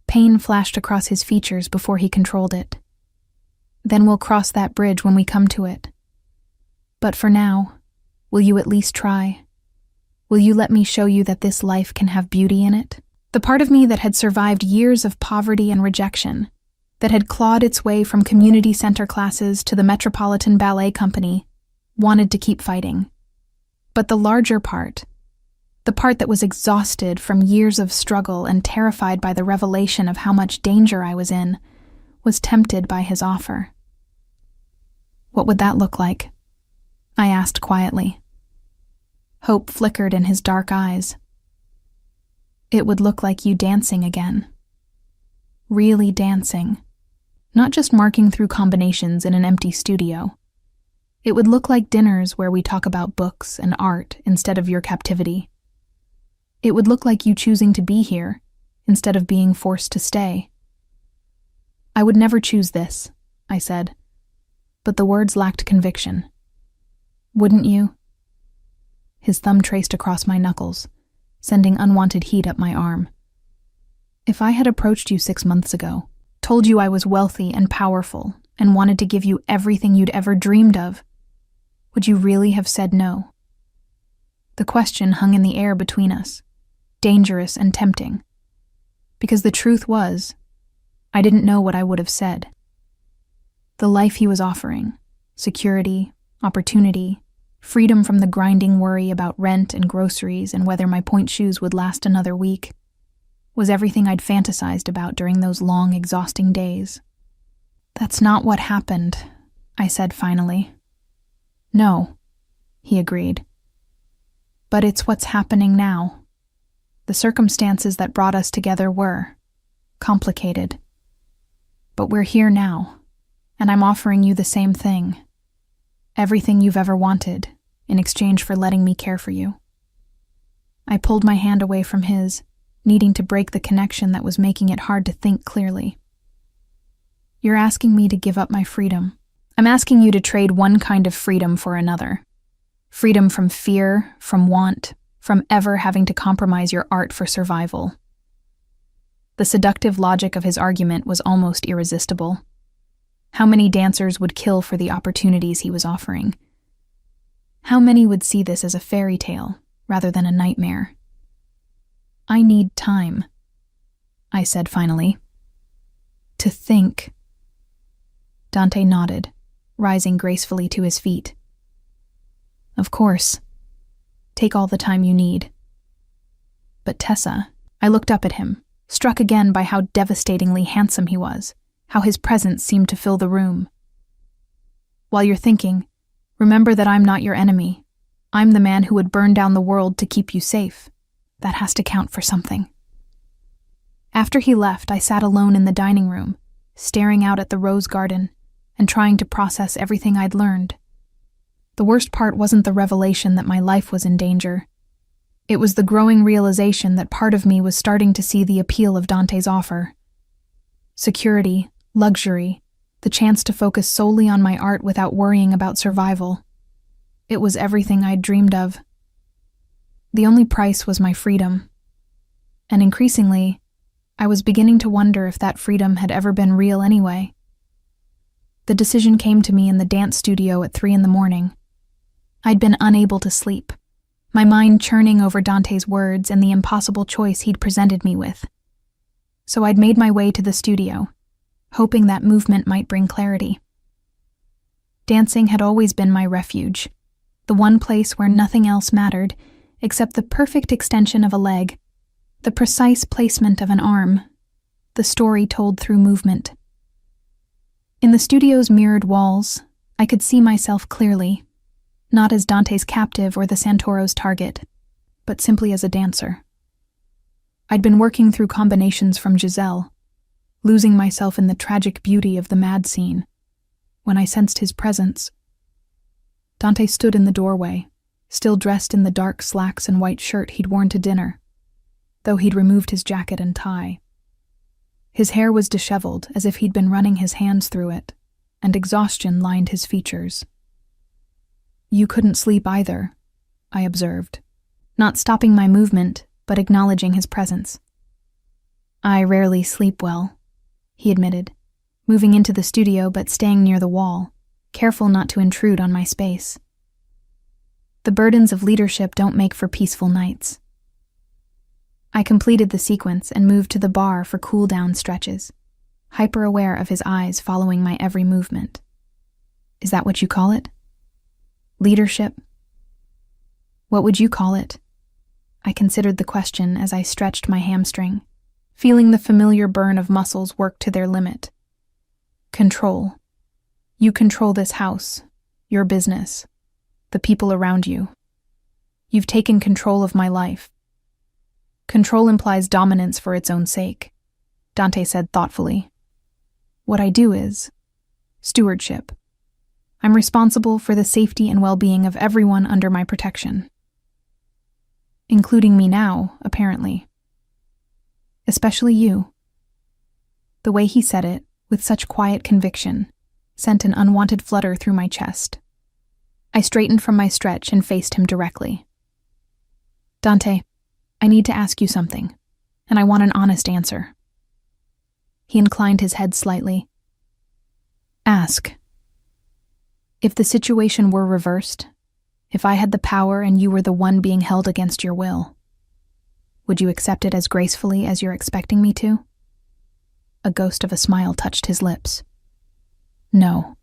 Pain flashed across his features before he controlled it. Then we'll cross that bridge when we come to it. But for now, will you at least try? Will you let me show you that this life can have beauty in it? The part of me that had survived years of poverty and rejection, that had clawed its way from community center classes to the Metropolitan Ballet Company, wanted to keep fighting. But the larger part, the part that was exhausted from years of struggle and terrified by the revelation of how much danger I was in, was tempted by his offer. What would that look like? I asked quietly. Hope flickered in his dark eyes. It would look like you dancing again. Really dancing. Not just marking through combinations in an empty studio. It would look like dinners where we talk about books and art instead of your captivity. It would look like you choosing to be here instead of being forced to stay. I would never choose this, I said, but the words lacked conviction. Wouldn't you? His thumb traced across my knuckles, sending unwanted heat up my arm. If I had approached you 6 months ago, told you I was wealthy and powerful, and wanted to give you everything you'd ever dreamed of, would you really have said no? The question hung in the air between us, dangerous and tempting. Because the truth was, I didn't know what I would have said. The life he was offering, security, opportunity, freedom from the grinding worry about rent and groceries and whether my point shoes would last another week, was everything I'd fantasized about during those long, exhausting days. That's not what happened, I said finally. No, he agreed. But it's what's happening now. The circumstances that brought us together were complicated. But we're here now, and I'm offering you the same thing. Everything you've ever wanted, in exchange for letting me care for you. I pulled my hand away from his, needing to break the connection that was making it hard to think clearly. You're asking me to give up my freedom. I'm asking you to trade one kind of freedom for another. Freedom from fear, from want, from ever having to compromise your art for survival. The seductive logic of his argument was almost irresistible. How many dancers would kill for the opportunities he was offering? How many would see this as a fairy tale rather than a nightmare? I need time, I said finally. To think. Dante nodded, rising gracefully to his feet. Of course. Take all the time you need. But Tessa, I looked up at him, struck again by how devastatingly handsome he was, how his presence seemed to fill the room. While you're thinking, remember that I'm not your enemy. I'm the man who would burn down the world to keep you safe. That has to count for something. After he left, I sat alone in the dining room, staring out at the rose garden and trying to process everything I'd learned. The worst part wasn't the revelation that my life was in danger. It was the growing realization that part of me was starting to see the appeal of Dante's offer. Security, luxury, the chance to focus solely on my art without worrying about survival. It was everything I'd dreamed of. The only price was my freedom. And increasingly, I was beginning to wonder if that freedom had ever been real anyway. The decision came to me in the dance studio at 3 a.m. I'd been unable to sleep, my mind churning over Dante's words and the impossible choice he'd presented me with. So I'd made my way to the studio, hoping that movement might bring clarity. Dancing had always been my refuge, the one place where nothing else mattered except the perfect extension of a leg, the precise placement of an arm, the story told through movement. In the studio's mirrored walls, I could see myself clearly, not as Dante's captive or the Santoro's target, but simply as a dancer. I'd been working through combinations from Giselle, losing myself in the tragic beauty of the mad scene, when I sensed his presence. Dante stood in the doorway, still dressed in the dark slacks and white shirt he'd worn to dinner, though he'd removed his jacket and tie. His hair was disheveled, as if he'd been running his hands through it, and exhaustion lined his features. "You couldn't sleep either," I observed, not stopping my movement, but acknowledging his presence. "I rarely sleep well," he admitted, moving into the studio but staying near the wall, careful not to intrude on my space. "The burdens of leadership don't make for peaceful nights." I completed the sequence and moved to the bar for cool-down stretches, hyper-aware of his eyes following my every movement. "Is that what you call it? Leadership? What would you call it?" I considered the question as I stretched my hamstring, feeling the familiar burn of muscles work to their limit. "Control. You control this house, your business, the people around you. You've taken control of my life." "Control implies dominance for its own sake," Dante said thoughtfully. "What I do is stewardship. I'm responsible for the safety and well-being of everyone under my protection. Including me now, apparently. Especially you." The way he said it, with such quiet conviction, sent an unwanted flutter through my chest. I straightened from my stretch and faced him directly. "Dante, I need to ask you something, and I want an honest answer." He inclined his head slightly. "Ask. If the situation were reversed, if I had the power and you were the one being held against your will, would you accept it as gracefully as you're expecting me to?" A ghost of a smile touched his lips. "No.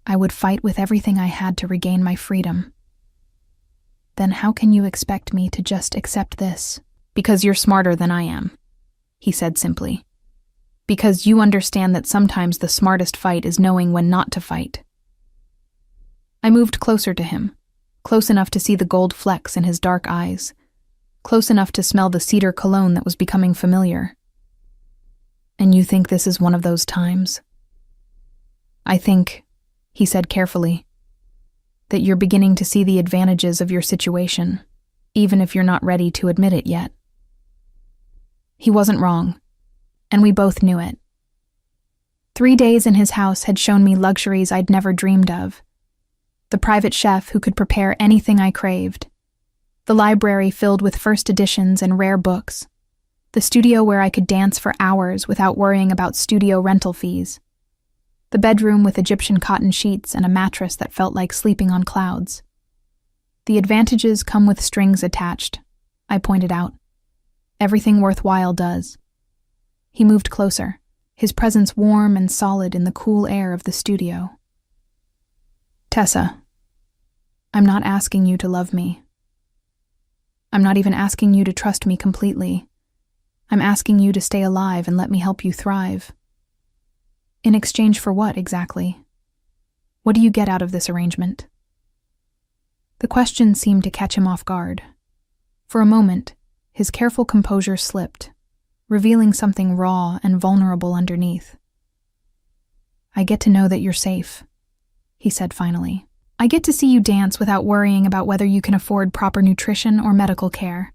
I would fight with everything I had to regain my freedom." "Then how can you expect me to just accept this?" "Because you're smarter than I am," he said simply. "Because you understand that sometimes the smartest fight is knowing when not to fight." I moved closer to him, close enough to see the gold flecks in his dark eyes, close enough to smell the cedar cologne that was becoming familiar. "And you think this is one of those times?" "I think," he said carefully, "that you're beginning to see the advantages of your situation, even if you're not ready to admit it yet." He wasn't wrong, and we both knew it. 3 days in his house had shown me luxuries I'd never dreamed of. The private chef who could prepare anything I craved. The library filled with first editions and rare books. The studio where I could dance for hours without worrying about studio rental fees. The bedroom with Egyptian cotton sheets and a mattress that felt like sleeping on clouds. "The advantages come with strings attached," I pointed out. "Everything worthwhile does." He moved closer, his presence warm and solid in the cool air of the studio. "Tessa, I'm not asking you to love me. I'm not even asking you to trust me completely. I'm asking you to stay alive and let me help you thrive." "In exchange for what, exactly? What do you get out of this arrangement?" The question seemed to catch him off guard. For a moment, his careful composure slipped, revealing something raw and vulnerable underneath. "I get to know that you're safe," he said finally. "I get to see you dance without worrying about whether you can afford proper nutrition or medical care.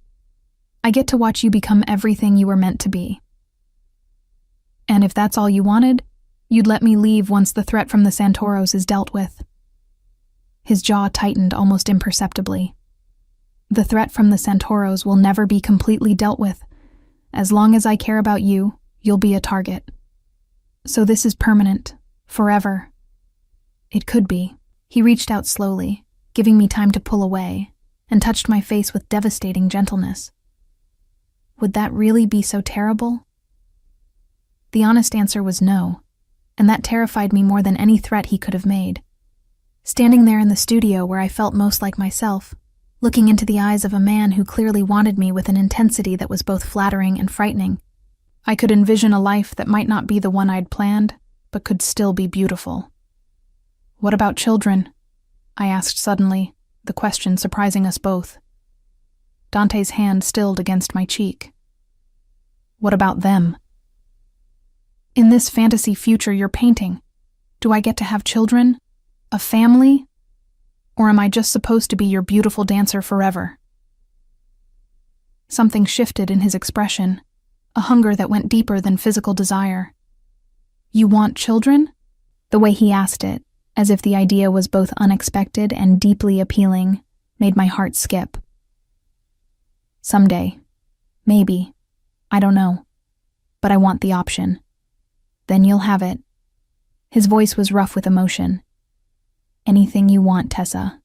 I get to watch you become everything you were meant to be. And if that's all you wanted, you'd let me leave once the threat from the Santoros is dealt with." His jaw tightened almost imperceptibly. "The threat from the Santoros will never be completely dealt with. As long as I care about you, you'll be a target. So this is permanent, forever." It could be. He reached out slowly, giving me time to pull away, and touched my face with devastating gentleness. Would that really be so terrible? The honest answer was no, and that terrified me more than any threat he could have made. Standing there in the studio where I felt most like myself, looking into the eyes of a man who clearly wanted me with an intensity that was both flattering and frightening, I could envision a life that might not be the one I'd planned, but could still be beautiful. "What about children?" I asked suddenly, the question surprising us both. Dante's hand stilled against my cheek. "What about them?" In this fantasy future you're painting, do I get to have children? A family? Or am I just supposed to be your beautiful dancer forever? Something shifted in his expression, a hunger that went deeper than physical desire. You want children? The way he asked it, as if the idea was both unexpected and deeply appealing, made my heart skip. Someday. Maybe. I don't know. But I want the option. Then you'll have it. His voice was rough with emotion. Anything you want, Tessa.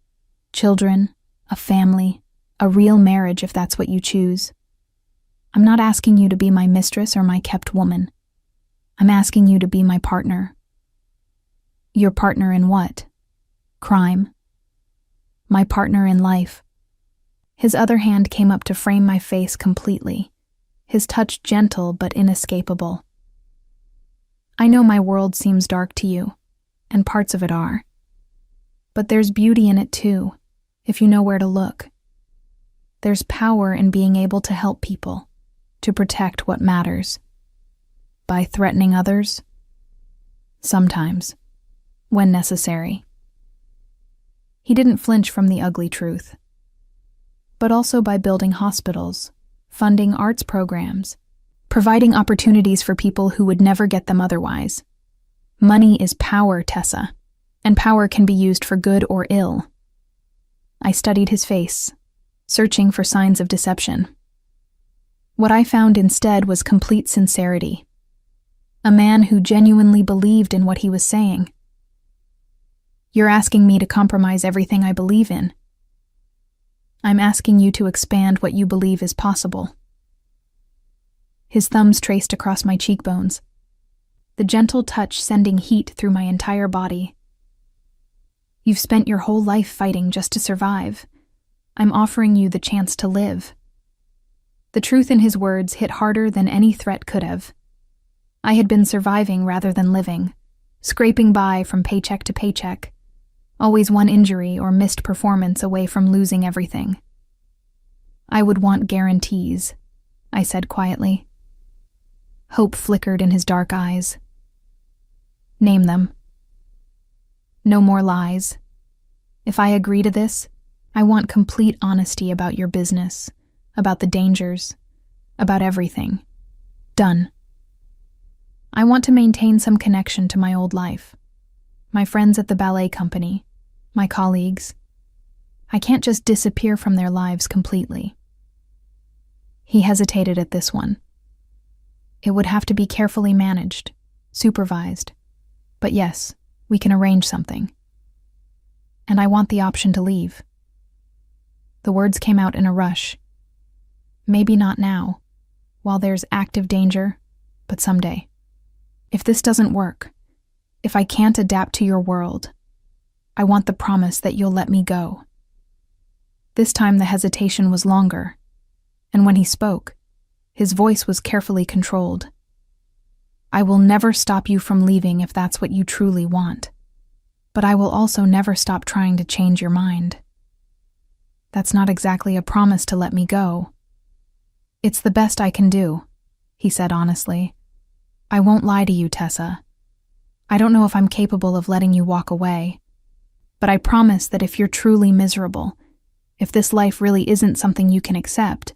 Children, a family, a real marriage if that's what you choose. I'm not asking you to be my mistress or my kept woman. I'm asking you to be my partner. Your partner in what? Crime. My partner in life. His other hand came up to frame my face completely, his touch gentle but inescapable. I know my world seems dark to you, and parts of it are. But there's beauty in it too, if you know where to look. There's power in being able to help people, to protect what matters. By threatening others? Sometimes, when necessary. He didn't flinch from the ugly truth. But also by building hospitals, funding arts programs, providing opportunities for people who would never get them otherwise. Money is power, Tessa, and power can be used for good or ill. I studied his face, searching for signs of deception. What I found instead was complete sincerity. A man who genuinely believed in what he was saying. You're asking me to compromise everything I believe in. I'm asking you to expand what you believe is possible. His thumbs traced across my cheekbones, the gentle touch sending heat through my entire body. You've spent your whole life fighting just to survive. I'm offering you the chance to live. The truth in his words hit harder than any threat could have. I had been surviving rather than living, scraping by from paycheck to paycheck, always one injury or missed performance away from losing everything. I would want guarantees, I said quietly. Hope flickered in his dark eyes. Name them. No more lies. If I agree to this, I want complete honesty about your business, about the dangers, about everything. Done. I want to maintain some connection to my old life, my friends at the ballet company, my colleagues. I can't just disappear from their lives completely. He hesitated at this one. It would have to be carefully managed, supervised. But yes, we can arrange something. And I want the option to leave. The words came out in a rush. Maybe not now, while there's active danger, but someday. If this doesn't work, if I can't adapt to your world, I want the promise that you'll let me go. This time the hesitation was longer, and when he spoke, his voice was carefully controlled. I will never stop you from leaving if that's what you truly want, but I will also never stop trying to change your mind. That's not exactly a promise to let me go. It's the best I can do, he said honestly. I won't lie to you, Tessa. I don't know if I'm capable of letting you walk away, but I promise that if you're truly miserable, if this life really isn't something you can accept,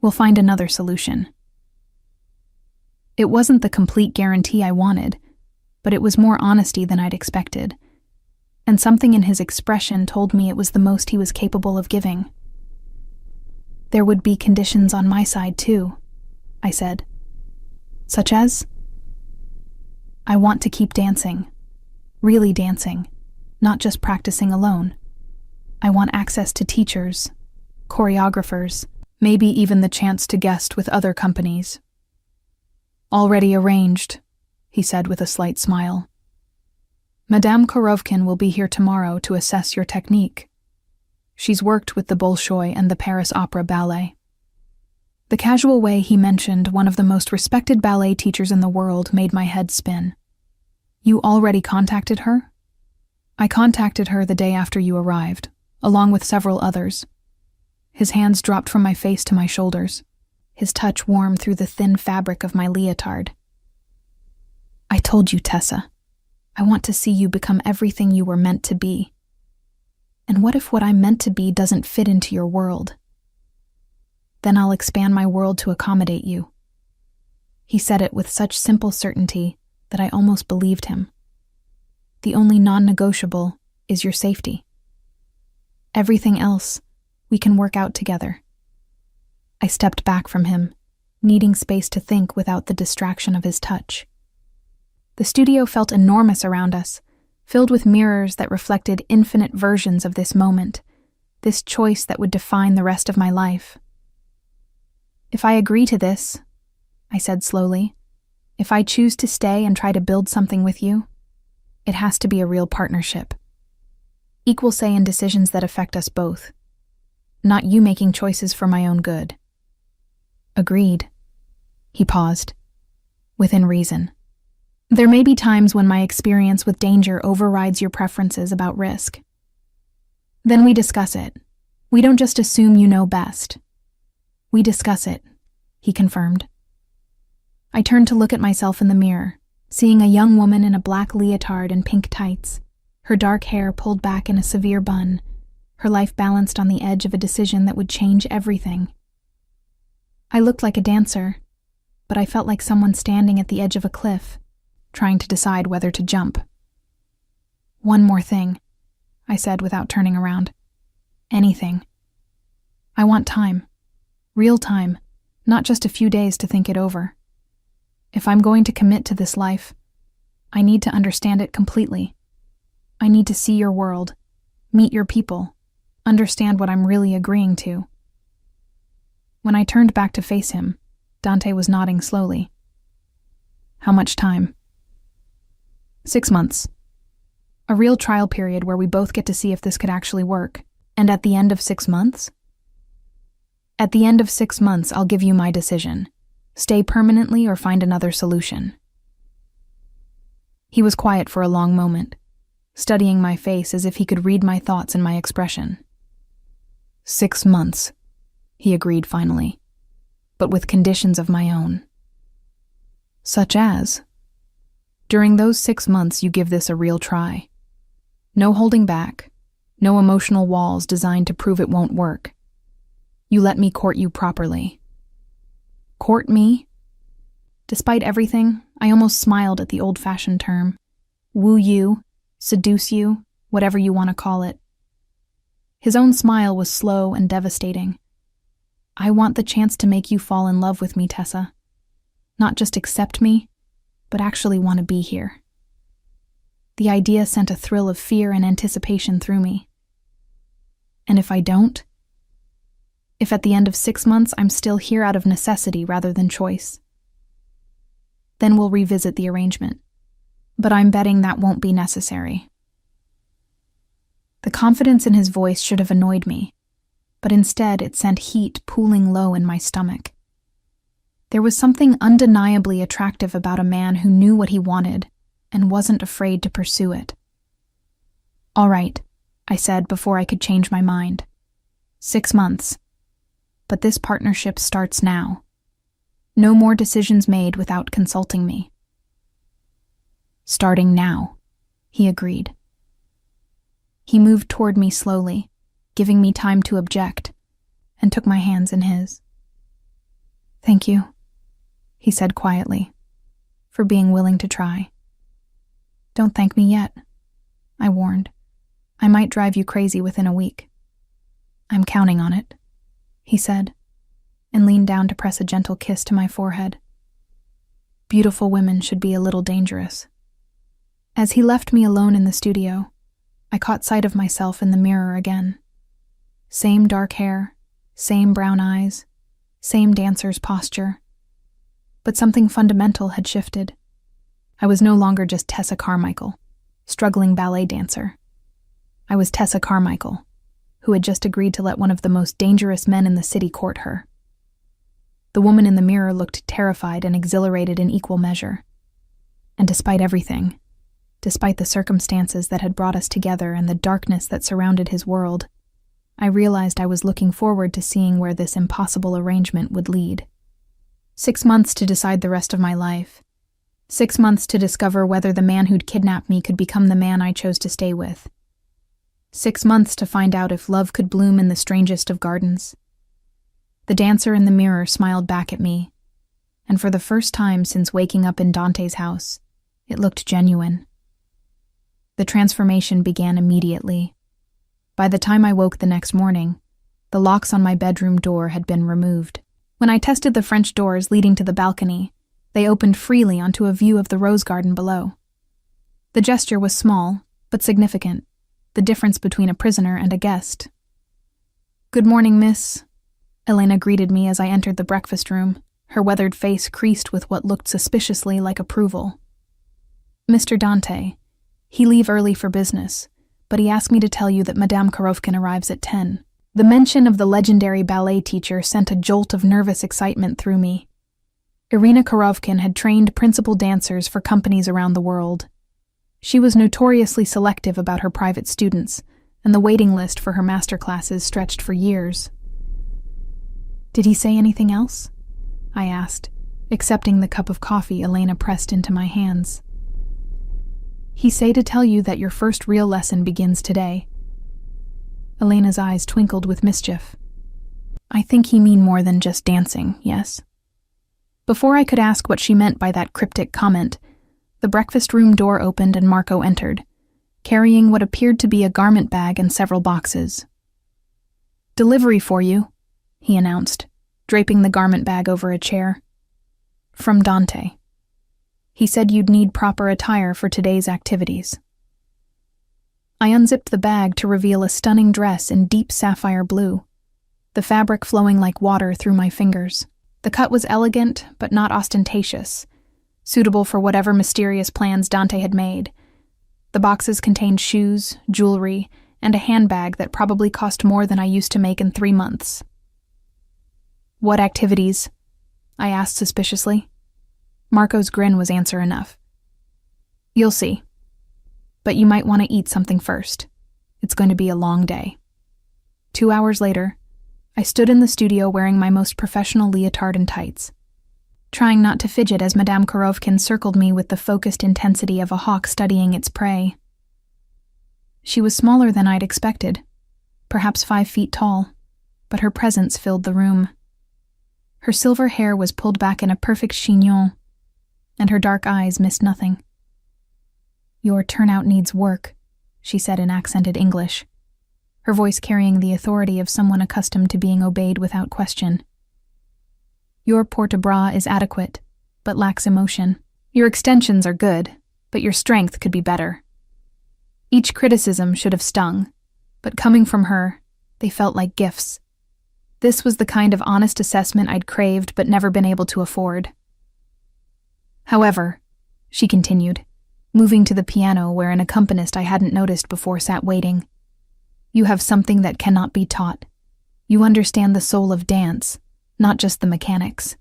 we'll find another solution. It wasn't the complete guarantee I wanted, but it was more honesty than I'd expected, and something in his expression told me it was the most he was capable of giving. There would be conditions on my side too, I said. Such as? I want to keep dancing, really dancing, not just practicing alone. I want access to teachers, choreographers, maybe even the chance to guest with other companies. Already arranged, he said with a slight smile. Madame Korovkin will be here tomorrow to assess your technique. She's worked with the Bolshoi and the Paris Opera Ballet. The casual way he mentioned one of the most respected ballet teachers in the world made my head spin. You already contacted her? I contacted her the day after you arrived, along with several others. His hands dropped from my face to my shoulders, his touch warm through the thin fabric of my leotard. I told you, Tessa. I want to see you become everything you were meant to be. And what if what I'm meant to be doesn't fit into your world? Then I'll expand my world to accommodate you. He said it with such simple certainty that I almost believed him. The only non-negotiable is your safety. Everything else we can work out together. I stepped back from him, needing space to think without the distraction of his touch. The studio felt enormous around us, filled with mirrors that reflected infinite versions of this moment, this choice that would define the rest of my life. If I agree to this, I said slowly, if I choose to stay and try to build something with you, it has to be a real partnership. Equal say in decisions that affect us both, not you making choices for my own good. Agreed. He paused. Within reason. There may be times when my experience with danger overrides your preferences about risk. Then we discuss it. We don't just assume you know best. We discuss it, he confirmed. I turned to look at myself in the mirror, seeing a young woman in a black leotard and pink tights, her dark hair pulled back in a severe bun, her life balanced on the edge of a decision that would change everything. I looked like a dancer, but I felt like someone standing at the edge of a cliff, trying to decide whether to jump. One more thing, I said without turning around. Anything. I want time. Real time, not just a few days to think it over. If I'm going to commit to this life, I need to understand it completely. I need to see your world, meet your people, understand what I'm really agreeing to. When I turned back to face him, Dante was nodding slowly. How much time? 6 months. A real trial period where we both get to see if this could actually work. And at the end of 6 months? At the end of 6 months, I'll give you my decision. Stay permanently or find another solution. He was quiet for a long moment, studying my face as if he could read my thoughts in my expression. 6 months, he agreed finally, but with conditions of my own. Such as? During those 6 months, you give this a real try. No holding back, no emotional walls designed to prove it won't work. You let me court you properly. Court me? Despite everything, I almost smiled at the old-fashioned term. Woo you, seduce you, whatever you want to call it. His own smile was slow and devastating. I want the chance to make you fall in love with me, Tessa. Not just accept me, but actually want to be here. The idea sent a thrill of fear and anticipation through me. And if I don't? If at the end of 6 months I'm still here out of necessity rather than choice? Then we'll revisit the arrangement. But I'm betting that won't be necessary. The confidence in his voice should have annoyed me, but instead it sent heat pooling low in my stomach. There was something undeniably attractive about a man who knew what he wanted and wasn't afraid to pursue it. All right, I said before I could change my mind. 6 months. But this partnership starts now. No more decisions made without consulting me. Starting now, he agreed. He moved toward me slowly, giving me time to object, and took my hands in his. Thank you, he said quietly, for being willing to try. Don't thank me yet, I warned. I might drive you crazy within a week. I'm counting on it, he said, and leaned down to press a gentle kiss to my forehead. Beautiful women should be a little dangerous. As he left me alone in the studio, I caught sight of myself in the mirror again. Same dark hair, same brown eyes, same dancer's posture. But something fundamental had shifted. I was no longer just Tessa Carmichael, struggling ballet dancer. I was Tessa Carmichael, who had just agreed to let one of the most dangerous men in the city court her. The woman in the mirror looked terrified and exhilarated in equal measure. And despite everything, despite the circumstances that had brought us together and the darkness that surrounded his world, I realized I was looking forward to seeing where this impossible arrangement would lead. 6 months to decide the rest of my life. 6 months to discover whether the man who'd kidnapped me could become the man I chose to stay with. 6 months to find out if love could bloom in the strangest of gardens. The dancer in the mirror smiled back at me, and for the first time since waking up in Dante's house, it looked genuine. The transformation began immediately. By the time I woke the next morning, the locks on my bedroom door had been removed. When I tested the French doors leading to the balcony, they opened freely onto a view of the rose garden below. The gesture was small, but significant, the difference between a prisoner and a guest. "Good morning, miss," Elena greeted me as I entered the breakfast room, her weathered face creased with what looked suspiciously like approval. "Mr. Dante. He leave early for business, but he asked me to tell you that Madame Korovkin arrives at 10. The mention of the legendary ballet teacher sent a jolt of nervous excitement through me. Irina Korovkin had trained principal dancers for companies around the world. She was notoriously selective about her private students, and the waiting list for her master classes stretched for years. "Did he say anything else?" I asked, accepting the cup of coffee Elena pressed into my hands. "He say to tell you that your first real lesson begins today." Elena's eyes twinkled with mischief. "I think he mean more than just dancing, yes?" Before I could ask what she meant by that cryptic comment, the breakfast room door opened and Marco entered, carrying what appeared to be a garment bag and several boxes. "Delivery for you," he announced, draping the garment bag over a chair. "From Dante. He said you'd need proper attire for today's activities." I unzipped the bag to reveal a stunning dress in deep sapphire blue, the fabric flowing like water through my fingers. The cut was elegant, but not ostentatious, suitable for whatever mysterious plans Dante had made. The boxes contained shoes, jewelry, and a handbag that probably cost more than I used to make in 3 months. "What activities?" I asked suspiciously. Marco's grin was answer enough. "You'll see. But you might want to eat something first. It's going to be a long day." 2 hours later, I stood in the studio wearing my most professional leotard and tights, trying not to fidget as Madame Korovkin circled me with the focused intensity of a hawk studying its prey. She was smaller than I'd expected, perhaps 5 feet tall, but her presence filled the room. Her silver hair was pulled back in a perfect chignon, and her dark eyes missed nothing. "Your turnout needs work," she said in accented English, her voice carrying the authority of someone accustomed to being obeyed without question. "Your port-de-bras is adequate, but lacks emotion. Your extensions are good, but your strength could be better." Each criticism should have stung, but coming from her, they felt like gifts. This was the kind of honest assessment I'd craved but never been able to afford. "However," she continued, moving to the piano where an accompanist I hadn't noticed before sat waiting, "you have something that cannot be taught. You understand the soul of dance, not just the mechanics."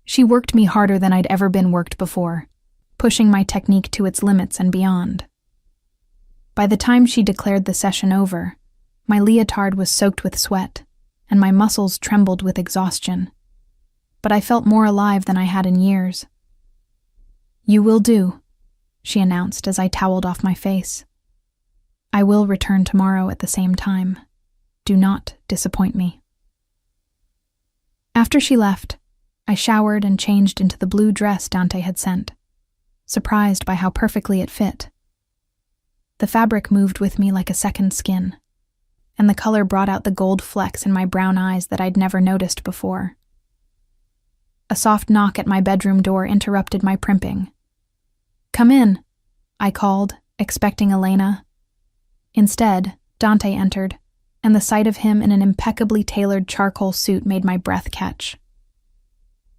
She worked me harder than I'd ever been worked before, pushing my technique to its limits and beyond. By the time she declared the session over, my leotard was soaked with sweat, and my muscles trembled with exhaustion. But I felt more alive than I had in years. "You will do," she announced as I toweled off my face. "I will return tomorrow at the same time. Do not disappoint me." After she left, I showered and changed into the blue dress Dante had sent, surprised by how perfectly it fit. The fabric moved with me like a second skin, and the color brought out the gold flecks in my brown eyes that I'd never noticed before. A soft knock at my bedroom door interrupted my primping. "Come in," I called, expecting Elena. Instead, Dante entered, and the sight of him in an impeccably tailored charcoal suit made my breath catch.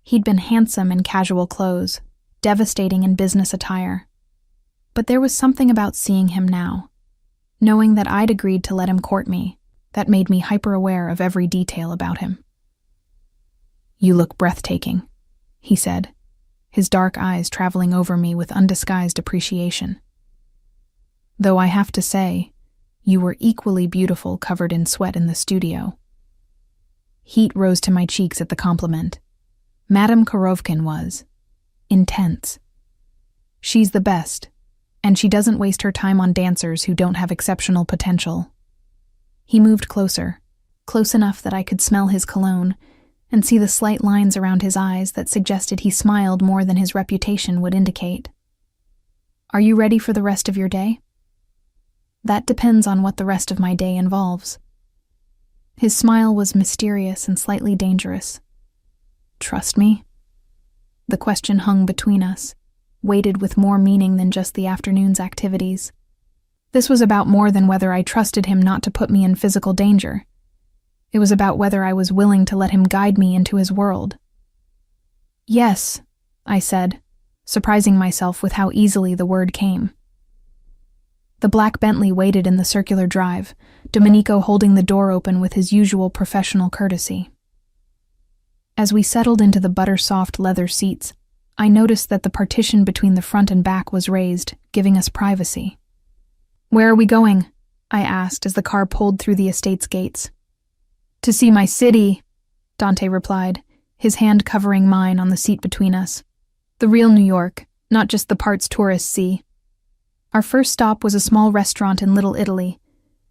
He'd been handsome in casual clothes, devastating in business attire. But there was something about seeing him now, knowing that I'd agreed to let him court me, that made me hyper-aware of every detail about him. "You look breathtaking," he said, his dark eyes traveling over me with undisguised appreciation. "Though I have to say, you were equally beautiful covered in sweat in the studio." Heat rose to my cheeks at the compliment. Madame Korovkin was intense, She's the best, and she doesn't waste her time on dancers who don't have exceptional potential. He moved closer, close enough that I could smell his cologne and see the slight lines around his eyes that suggested he smiled more than his reputation would indicate. Are you ready for the rest of your day? That depends on what the rest of my day involves. His smile was mysterious and slightly dangerous. Trust me? The question hung between us, weighted with more meaning than just the afternoon's activities. This was about more than whether I trusted him not to put me in physical danger. It was about whether I was willing to let him guide me into his world. Yes, I said, surprising myself with how easily the word came. The black Bentley waited in the circular drive, Domenico holding the door open with his usual professional courtesy. As we settled into the butter-soft leather seats, I noticed that the partition between the front and back was raised, giving us privacy. Where are we going? I asked as the car pulled through the estate's gates. To see my city, Dante replied, his hand covering mine on the seat between us. The real New York, not just the parts tourists see. Our first stop was a small restaurant in Little Italy,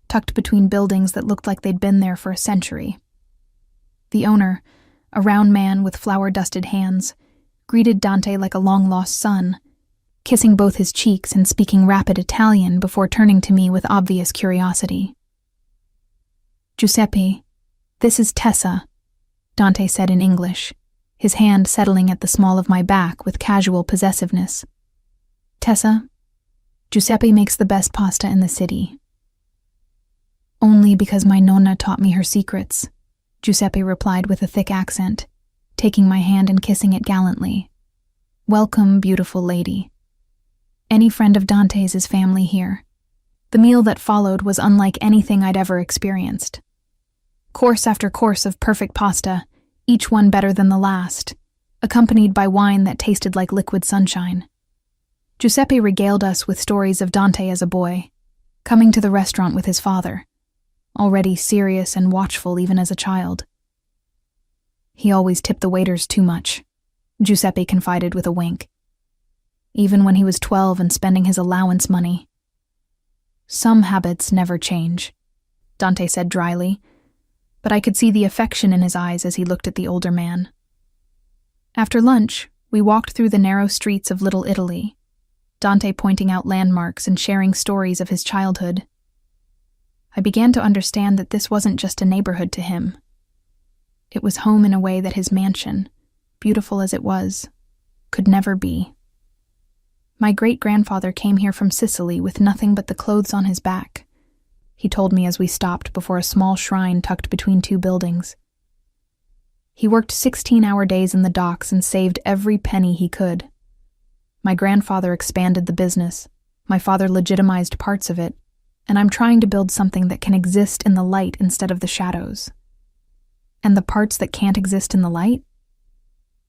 tucked between buildings that looked like they'd been there for a century. The owner, a round man with flour-dusted hands, greeted Dante like a long-lost son, kissing both his cheeks and speaking rapid Italian before turning to me with obvious curiosity. Giuseppe, this is Tessa, Dante said in English, his hand settling at the small of my back with casual possessiveness. Tessa, Giuseppe makes the best pasta in the city. Only because my nonna taught me her secrets, Giuseppe replied with a thick accent, taking my hand and kissing it gallantly. Welcome, beautiful lady. Any friend of Dante's is family here. The meal that followed was unlike anything I'd ever experienced. Course after course of perfect pasta, each one better than the last, accompanied by wine that tasted like liquid sunshine. Giuseppe regaled us with stories of Dante as a boy, coming to the restaurant with his father, already serious and watchful even as a child. He always tipped the waiters too much, Giuseppe confided with a wink. Even when he was 12 and spending his allowance money. Some habits never change, Dante said dryly, but I could see the affection in his eyes as he looked at the older man. After lunch, we walked through the narrow streets of Little Italy, Dante pointing out landmarks and sharing stories of his childhood. I began to understand that this wasn't just a neighborhood to him. It was home in a way that his mansion, beautiful as it was, could never be. My great-grandfather came here from Sicily with nothing but the clothes on his back, he told me as we stopped before a small shrine tucked between two buildings. He worked 16-hour days in the docks and saved every penny he could. My grandfather expanded the business, my father legitimized parts of it, and I'm trying to build something that can exist in the light instead of the shadows. And the parts that can't exist in the light?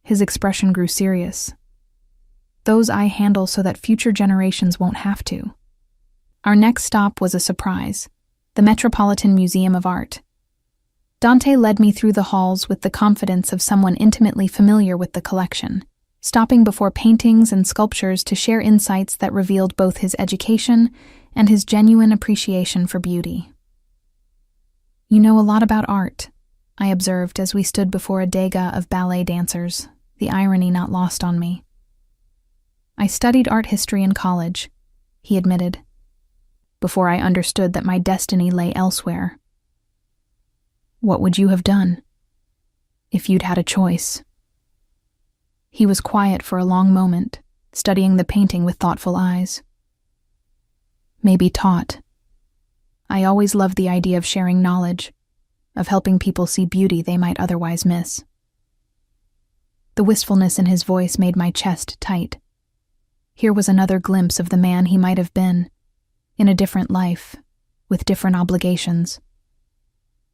His expression grew serious. Those I handle so that future generations won't have to. Our next stop was a surprise, the Metropolitan Museum of Art. Dante led me through the halls with the confidence of someone intimately familiar with the collection, stopping before paintings and sculptures to share insights that revealed both his education and his genuine appreciation for beauty. You know a lot about art, I observed as we stood before a dega of ballet dancers, the irony not lost on me. I studied art history in college, he admitted, before I understood that my destiny lay elsewhere. What would you have done if you'd had a choice? He was quiet for a long moment, studying the painting with thoughtful eyes. Maybe taught. I always loved the idea of sharing knowledge, of helping people see beauty they might otherwise miss. The wistfulness in his voice made my chest tight. Here was another glimpse of the man he might have been, in a different life, with different obligations.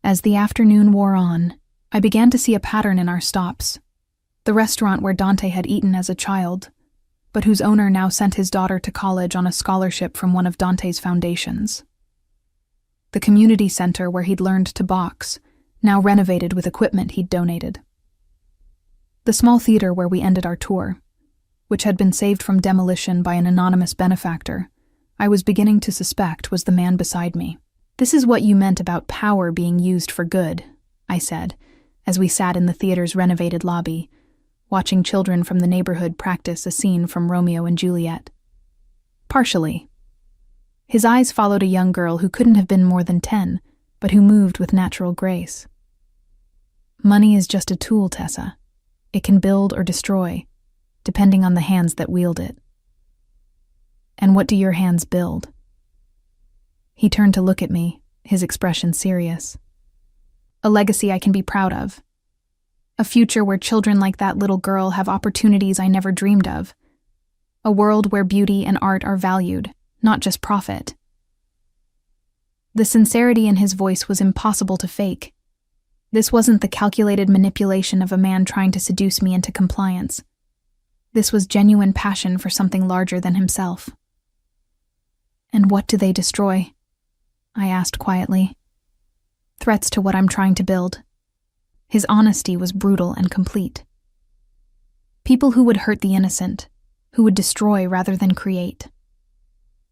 As the afternoon wore on, I began to see a pattern in our stops. The restaurant where Dante had eaten as a child, but whose owner now sent his daughter to college on a scholarship from one of Dante's foundations. The community center where he'd learned to box, now renovated with equipment he'd donated. The small theater where we ended our tour, which had been saved from demolition by an anonymous benefactor, I was beginning to suspect was the man beside me. "This is what you meant about power being used for good," I said, as we sat in the theater's renovated lobby, watching children from the neighborhood practice a scene from Romeo and Juliet. "Partially." His eyes followed a young girl who couldn't have been more than 10, but who moved with natural grace. "Money is just a tool, Tessa. It can build or destroy, depending on the hands that wield it." "And what do your hands build?" He turned to look at me, his expression serious. "A legacy I can be proud of. A future where children like that little girl have opportunities I never dreamed of. A world where beauty and art are valued, not just profit." The sincerity in his voice was impossible to fake. This wasn't the calculated manipulation of a man trying to seduce me into compliance. This was genuine passion for something larger than himself. "And what do they destroy?" I asked quietly. "Threats to what I'm trying to build." His honesty was brutal and complete. "People who would hurt the innocent, who would destroy rather than create.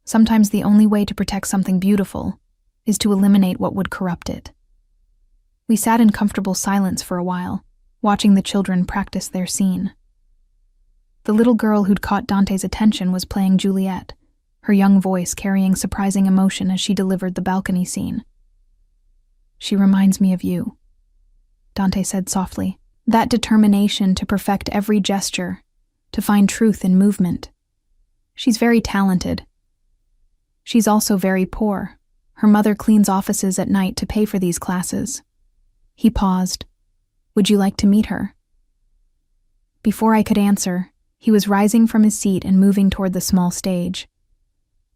Sometimes the only way to protect something beautiful is to eliminate what would corrupt it." We sat in comfortable silence for a while, watching the children practice their scene. The little girl who'd caught Dante's attention was playing Juliet, her young voice carrying surprising emotion as she delivered the balcony scene. "She reminds me of you," Dante said softly. "That determination to perfect every gesture, to find truth in movement. She's very talented. She's also very poor. Her mother cleans offices at night to pay for these classes." He paused. "Would you like to meet her?" Before I could answer, he was rising from his seat and moving toward the small stage.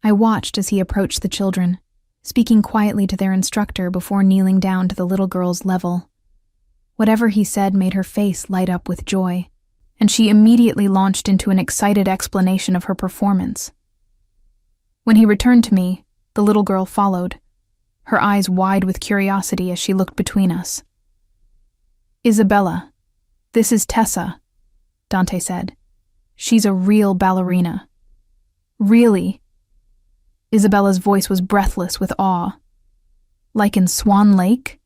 I watched as he approached the children, speaking quietly to their instructor before kneeling down to the little girl's level. Whatever he said made her face light up with joy, and she immediately launched into an excited explanation of her performance. When he returned to me, the little girl followed, her eyes wide with curiosity as she looked between us. "Isabella, this is Tessa," Dante said. "She's a real ballerina." "Really?" Isabella's voice was breathless with awe. "Like in Swan Lake?"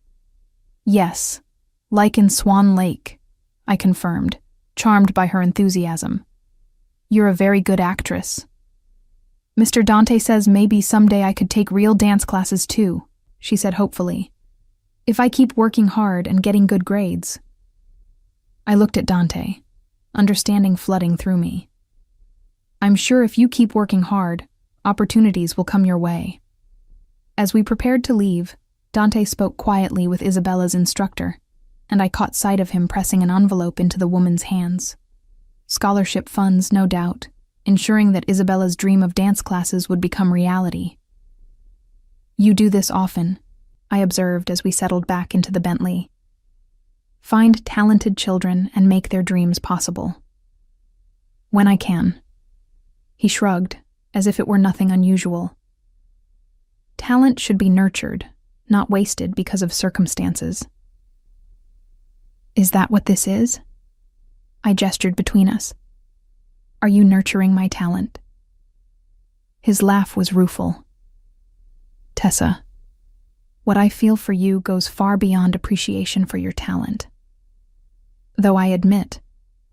"Yes, like in Swan Lake," I confirmed, charmed by her enthusiasm. "You're a very good actress." "Mr. Dante says maybe someday I could take real dance classes too," she said hopefully. "If I keep working hard and getting good grades." I looked at Dante, understanding flooding through me. "I'm sure if you keep working hard, opportunities will come your way." As we prepared to leave, Dante spoke quietly with Isabella's instructor, and I caught sight of him pressing an envelope into the woman's hands. Scholarship funds, no doubt, ensuring that Isabella's dream of dance classes would become reality. "You do this often," I observed as we settled back into the Bentley. "Find talented children and make their dreams possible." "When I can." He shrugged, as if it were nothing unusual. "Talent should be nurtured, not wasted because of circumstances." "Is that what this is?" I gestured between us. "Are you nurturing my talent?" His laugh was rueful. "Tessa, what I feel for you goes far beyond appreciation for your talent. Though I admit,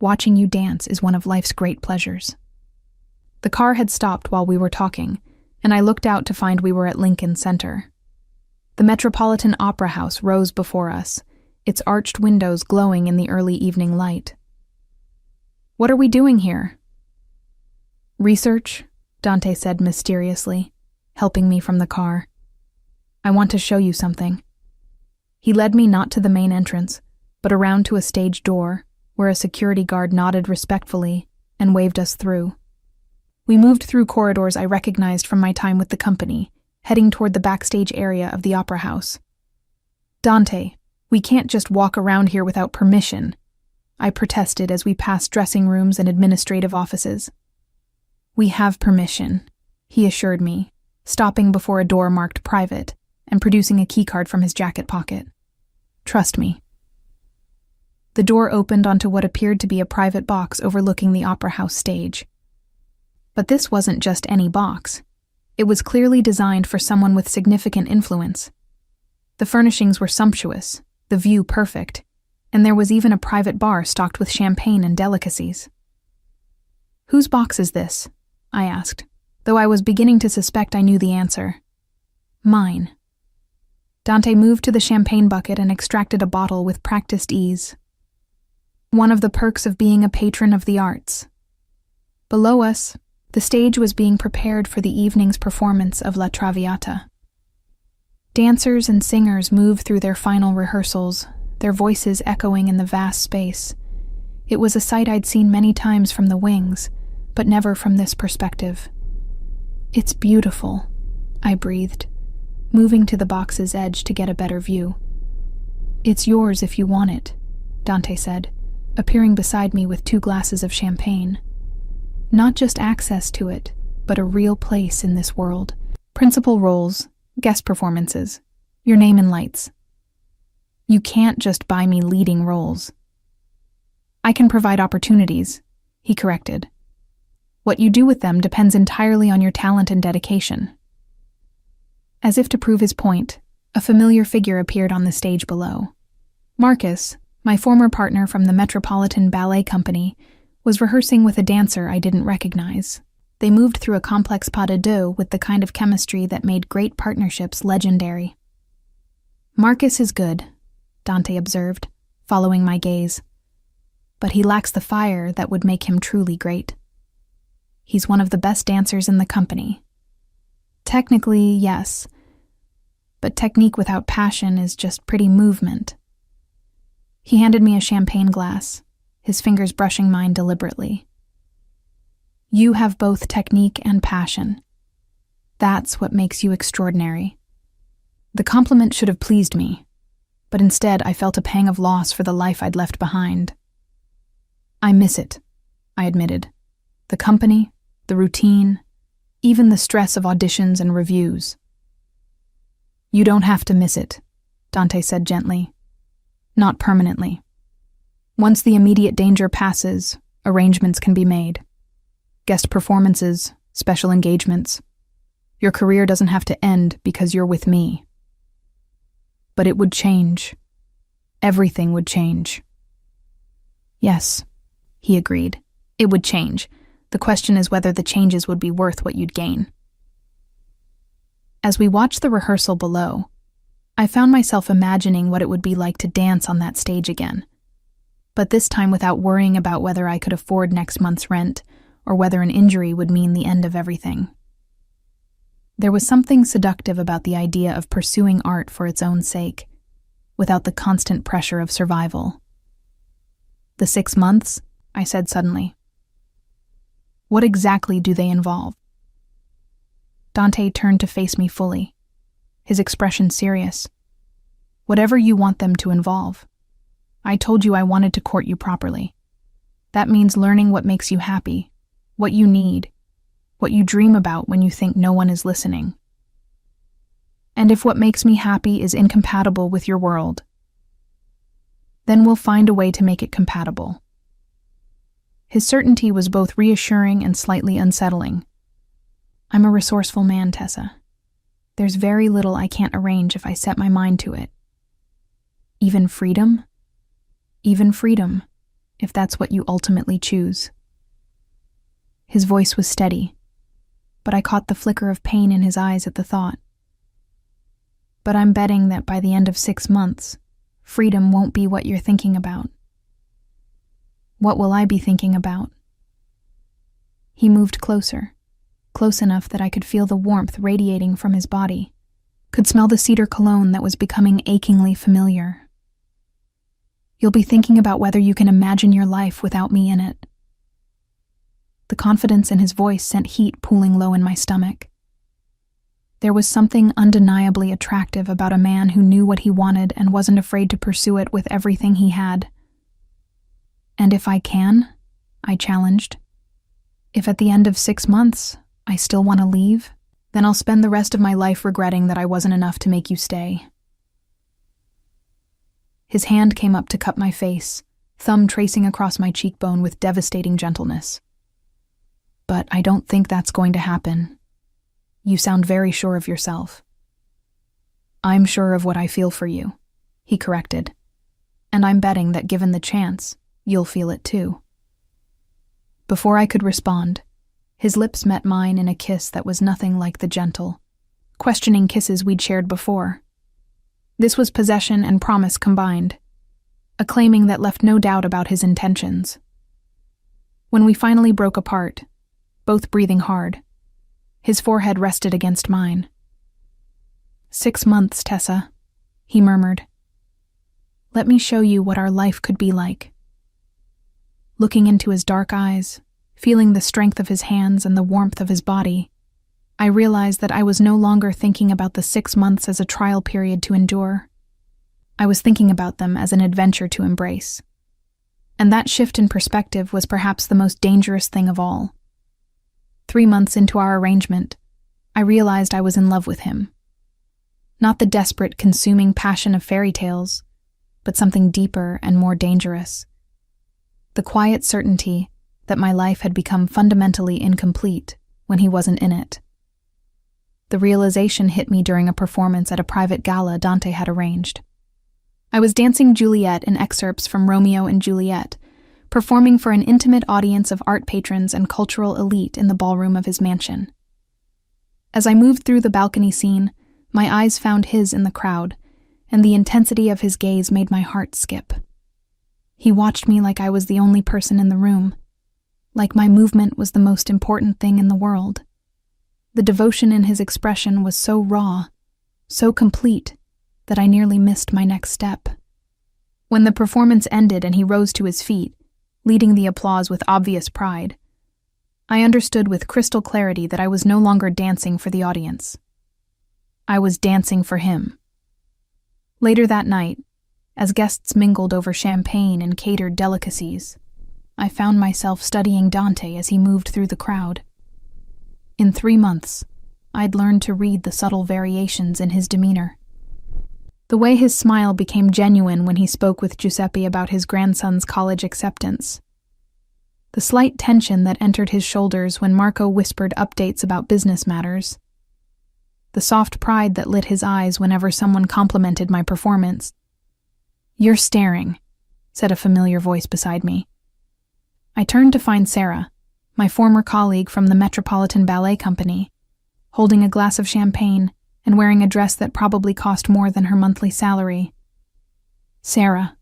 watching you dance is one of life's great pleasures." The car had stopped while we were talking, and I looked out to find we were at Lincoln Center. The Metropolitan Opera House rose before us, its arched windows glowing in the early evening light. "What are we doing here?" "Research," Dante said mysteriously, helping me from the car. "I want to show you something." He led me not to the main entrance, but around to a stage door, where a security guard nodded respectfully and waved us through. We moved through corridors I recognized from my time with the company, heading toward the backstage area of the opera house. "Dante, we can't just walk around here without permission," I protested as we passed dressing rooms and administrative offices. "We have permission," he assured me, stopping before a door marked private and producing a keycard from his jacket pocket. "Trust me." The door opened onto what appeared to be a private box overlooking the opera house stage. But this wasn't just any box. It was clearly designed for someone with significant influence. The furnishings were sumptuous, the view perfect, and there was even a private bar stocked with champagne and delicacies. "Whose box is this?" I asked, though I was beginning to suspect I knew the answer. "Mine." Dante moved to the champagne bucket and extracted a bottle with practiced ease. One of the perks of being a patron of the arts. Below us, the stage was being prepared for the evening's performance of La Traviata. Dancers and singers moved through their final rehearsals, their voices echoing in the vast space. It was a sight I'd seen many times from the wings, but never from this perspective. "It's beautiful," I breathed, moving to the box's edge to get a better view. "It's yours if you want it," Dante said, appearing beside me with 2 glasses of champagne. "Not just access to it, but a real place in this world. Principal roles, guest performances, your name in lights. You can't just buy me leading roles." "I can provide opportunities," he corrected. "What you do with them depends entirely on your talent and dedication." As if to prove his point, a familiar figure appeared on the stage below. Marcus, my former partner from the Metropolitan Ballet Company, was rehearsing with a dancer I didn't recognize. They moved through a complex pas de deux with the kind of chemistry that made great partnerships legendary. "Marcus is good," Dante observed, following my gaze. "But he lacks the fire that would make him truly great. He's one of the best dancers in the company. Technically, yes, but technique without passion is just pretty movement." He handed me a champagne glass, his fingers brushing mine deliberately. "You have both technique and passion. That's what makes you extraordinary." The compliment should have pleased me, but instead I felt a pang of loss for the life I'd left behind. "I miss it," I admitted. "The company, the routine, even the stress of auditions and reviews." "You don't have to miss it," Dante said gently. "Not permanently. Once the immediate danger passes, arrangements can be made. Guest performances, special engagements. Your career doesn't have to end because you're with me." "But it would change. Everything would change." "Yes," he agreed. "It would change. The question is whether the changes would be worth what you'd gain." As we watched the rehearsal below, I found myself imagining what it would be like to dance on that stage again, but this time without worrying about whether I could afford next month's rent or whether an injury would mean the end of everything. There was something seductive about the idea of pursuing art for its own sake, without the constant pressure of survival. "The 6 months?" I said suddenly. "What exactly do they involve?" Dante turned to face me fully, his expression serious. "Whatever you want them to involve. I told you I wanted to court you properly. That means learning what makes you happy, what you need, what you dream about when you think no one is listening. And if what makes me happy is incompatible with your world, then we'll find a way to make it compatible." His certainty was both reassuring and slightly unsettling. "I'm a resourceful man, Tessa. There's very little I can't arrange if I set my mind to it." "Even freedom?" "Even freedom, if that's what you ultimately choose." His voice was steady, but I caught the flicker of pain in his eyes at the thought. "But I'm betting that by the end of 6 months, freedom won't be what you're thinking about." "What will I be thinking about?" He moved closer, close enough that I could feel the warmth radiating from his body, could smell the cedar cologne that was becoming achingly familiar. "You'll be thinking about whether you can imagine your life without me in it." The confidence in his voice sent heat pooling low in my stomach. There was something undeniably attractive about a man who knew what he wanted and wasn't afraid to pursue it with everything he had. "And if I can?" I challenged. "If at the end of 6 months, I still want to leave, then I'll spend the rest of my life regretting that I wasn't enough to make you stay." His hand came up to cup my face, thumb tracing across my cheekbone with devastating gentleness. "But I don't think that's going to happen. You sound very sure of yourself." "I'm sure of what I feel for you," he corrected. "And I'm betting that given the chance, you'll feel it too." Before I could respond, his lips met mine in a kiss that was nothing like the gentle, questioning kisses we'd shared before. This was possession and promise combined, a claiming that left no doubt about his intentions. When we finally broke apart, both breathing hard, his forehead rested against mine. "6 months, Tessa," he murmured. "Let me show you what our life could be like." Looking into his dark eyes, feeling the strength of his hands and the warmth of his body, I realized that I was no longer thinking about the 6 months as a trial period to endure. I was thinking about them as an adventure to embrace. And that shift in perspective was perhaps the most dangerous thing of all. 3 months into our arrangement, I realized I was in love with him. Not the desperate, consuming passion of fairy tales, but something deeper and more dangerous. The quiet certainty that my life had become fundamentally incomplete when he wasn't in it. The realization hit me during a performance at a private gala Dante had arranged. I was dancing Juliet in excerpts from Romeo and Juliet, performing for an intimate audience of art patrons and cultural elite in the ballroom of his mansion. As I moved through the balcony scene, my eyes found his in the crowd, and the intensity of his gaze made my heart skip. He watched me like I was the only person in the room, like my movement was the most important thing in the world. The devotion in his expression was so raw, so complete, that I nearly missed my next step. When the performance ended and he rose to his feet, leading the applause with obvious pride, I understood with crystal clarity that I was no longer dancing for the audience. I was dancing for him. Later that night, as guests mingled over champagne and catered delicacies, I found myself studying Dante as he moved through the crowd. In 3 months, I'd learned to read the subtle variations in his demeanor. The way his smile became genuine when he spoke with Giuseppe about his grandson's college acceptance. The slight tension that entered his shoulders when Marco whispered updates about business matters. The soft pride that lit his eyes whenever someone complimented my performance. "You're staring," said a familiar voice beside me. I turned to find Sarah, my former colleague from the Metropolitan Ballet Company, holding a glass of champagne and wearing a dress that probably cost more than her monthly salary. "Sarah."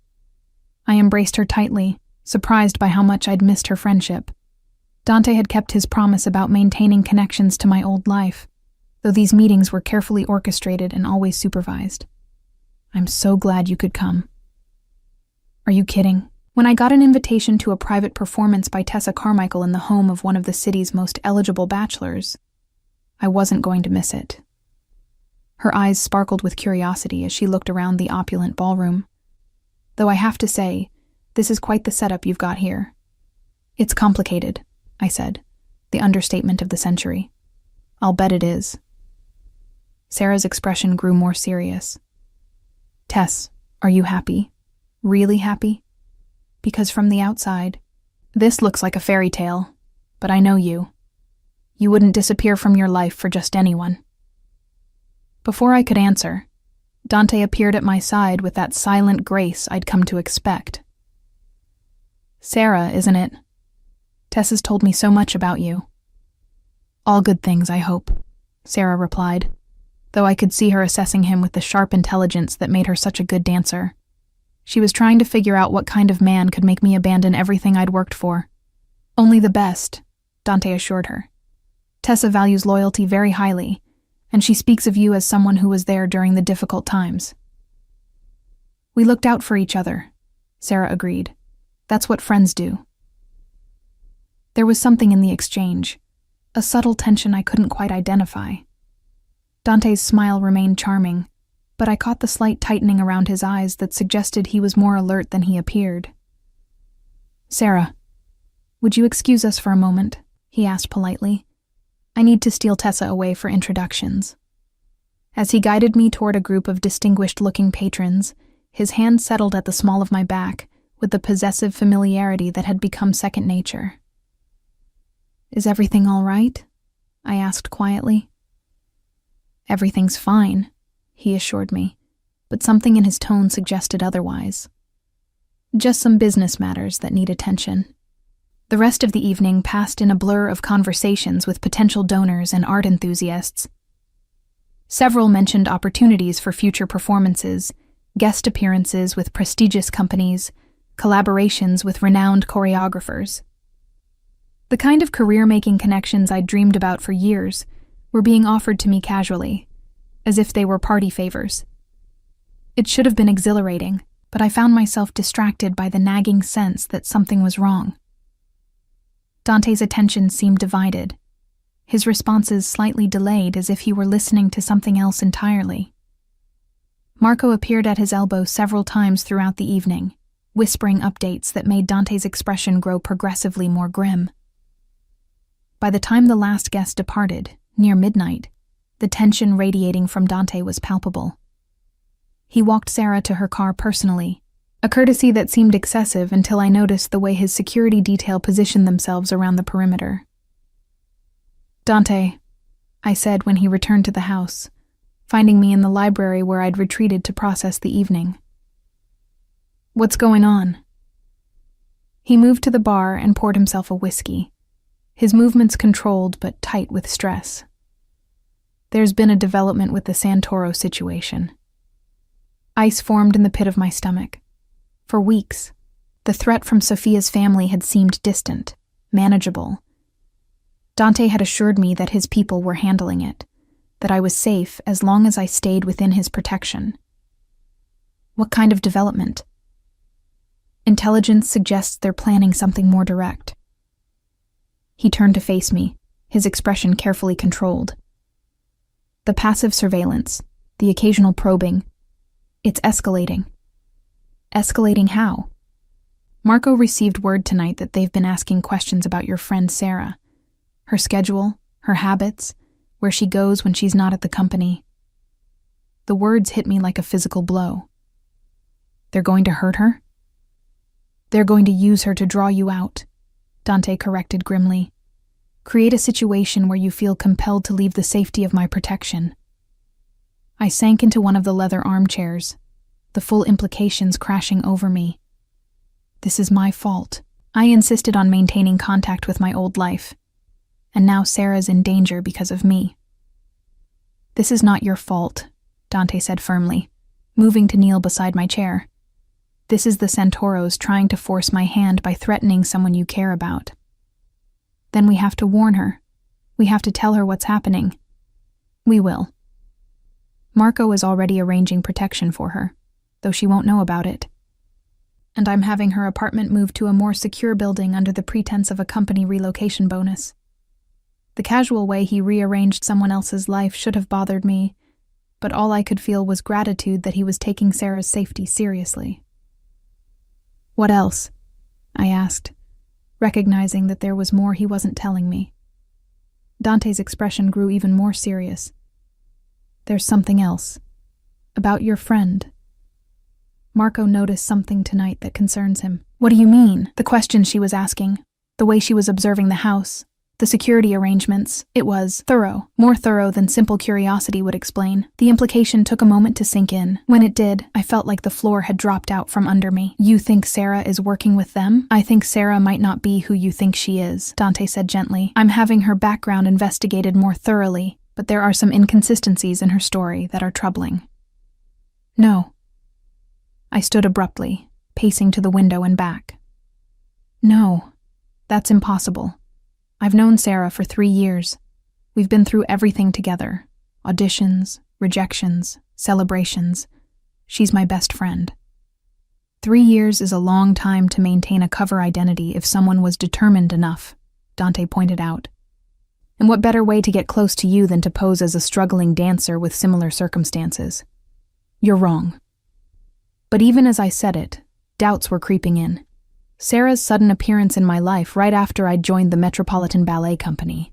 I embraced her tightly, surprised by how much I'd missed her friendship. Dante had kept his promise about maintaining connections to my old life, though these meetings were carefully orchestrated and always supervised. "I'm so glad you could come." "Are you kidding?" When I got an invitation to a private performance by Tessa Carmichael in the home of one of the city's most eligible bachelors, I wasn't going to miss it. Her eyes sparkled with curiosity as she looked around the opulent ballroom. "Though I have to say, this is quite the setup you've got here." "It's complicated," I said, the understatement of the century. "I'll bet it is." Sarah's expression grew more serious. "Tess, are you happy? Really happy? Because from the outside, this looks like a fairy tale, but I know you. You wouldn't disappear from your life for just anyone." Before I could answer, Dante appeared at my side with that silent grace I'd come to expect. "Sarah, isn't it? Tess has told me so much about you." "All good things, I hope," Sarah replied, though I could see her assessing him with the sharp intelligence that made her such a good dancer. She was trying to figure out what kind of man could make me abandon everything I'd worked for. "Only the best," Dante assured her. "Tessa values loyalty very highly, and she speaks of you as someone who was there during the difficult times." "We looked out for each other," Sarah agreed. "That's what friends do." There was something in the exchange, a subtle tension I couldn't quite identify. Dante's smile remained charming, but I caught the slight tightening around his eyes that suggested he was more alert than he appeared. "Sarah, would you excuse us for a moment?" he asked politely. "I need to steal Tessa away for introductions." As he guided me toward a group of distinguished-looking patrons, his hand settled at the small of my back, with the possessive familiarity that had become second nature. "Is everything all right?" I asked quietly. "Everything's fine," he assured me, but something in his tone suggested otherwise. "Just some business matters that need attention." The rest of the evening passed in a blur of conversations with potential donors and art enthusiasts. Several mentioned opportunities for future performances, guest appearances with prestigious companies, collaborations with renowned choreographers. The kind of career-making connections I'd dreamed about for years were being offered to me casually, as if they were party favors. It should have been exhilarating, but I found myself distracted by the nagging sense that something was wrong. Dante's attention seemed divided, his responses slightly delayed as if he were listening to something else entirely. Marco appeared at his elbow several times throughout the evening, whispering updates that made Dante's expression grow progressively more grim. By the time the last guest departed, near midnight, the tension radiating from Dante was palpable. He walked Sarah to her car personally, a courtesy that seemed excessive until I noticed the way his security detail positioned themselves around the perimeter. "Dante," I said when he returned to the house, finding me in the library where I'd retreated to process the evening. "What's going on?" He moved to the bar and poured himself a whiskey, his movements controlled but tight with stress. "There's been a development with the Santoro situation." Ice formed in the pit of my stomach. For weeks, the threat from Sophia's family had seemed distant, manageable. Dante had assured me that his people were handling it, that I was safe as long as I stayed within his protection. What kind of development? Intelligence suggests they're planning something more direct. He turned to face me, his expression carefully controlled. The passive surveillance, the occasional probing, it's escalating. Escalating how? "Marco received word tonight that they've been asking questions about your friend Sarah. Her schedule, her habits, where she goes when she's not at the company." The words hit me like a physical blow. "They're going to hurt her?" "They're going to use her to draw you out," Dante corrected grimly. "Create a situation where you feel compelled to leave the safety of my protection." I sank into one of the leather armchairs, the full implications crashing over me. This is my fault. I insisted on maintaining contact with my old life, and now Sarah's in danger because of me. "This is not your fault," Dante said firmly, moving to kneel beside my chair. "This is the Santoros trying to force my hand by threatening someone you care about." "Then we have to warn her. We have to tell her what's happening." "We will." Marco is already arranging protection for her, though she won't know about it. And I'm having her apartment moved to a more secure building under the pretense of a company relocation bonus. The casual way he rearranged someone else's life should have bothered me, but all I could feel was gratitude that he was taking Sarah's safety seriously. "What else?" I asked, recognizing that there was more he wasn't telling me. Dante's expression grew even more serious. "There's something else. About your friend. Marco noticed something tonight that concerns him." "What do you mean?" The question she was asking, the way she was observing the house, the security arrangements, it was thorough, more thorough than simple curiosity would explain. The implication took a moment to sink in. When it did, I felt like the floor had dropped out from under me. "You think Sarah is working with them?" "I think Sarah might not be who you think she is," Dante said gently. "I'm having her background investigated more thoroughly, but there are some inconsistencies in her story that are troubling." "No." I stood abruptly, pacing to the window and back. "No, that's impossible. I've known Sarah for 3 years. We've been through everything together. Auditions, rejections, celebrations. She's my best friend. 3 years is a long time to maintain a cover identity if someone was determined enough," Dante pointed out. "And what better way to get close to you than to pose as a struggling dancer with similar circumstances? You're wrong." But even as I said it, doubts were creeping in. Sarah's sudden appearance in my life right after I'd joined the Metropolitan Ballet Company.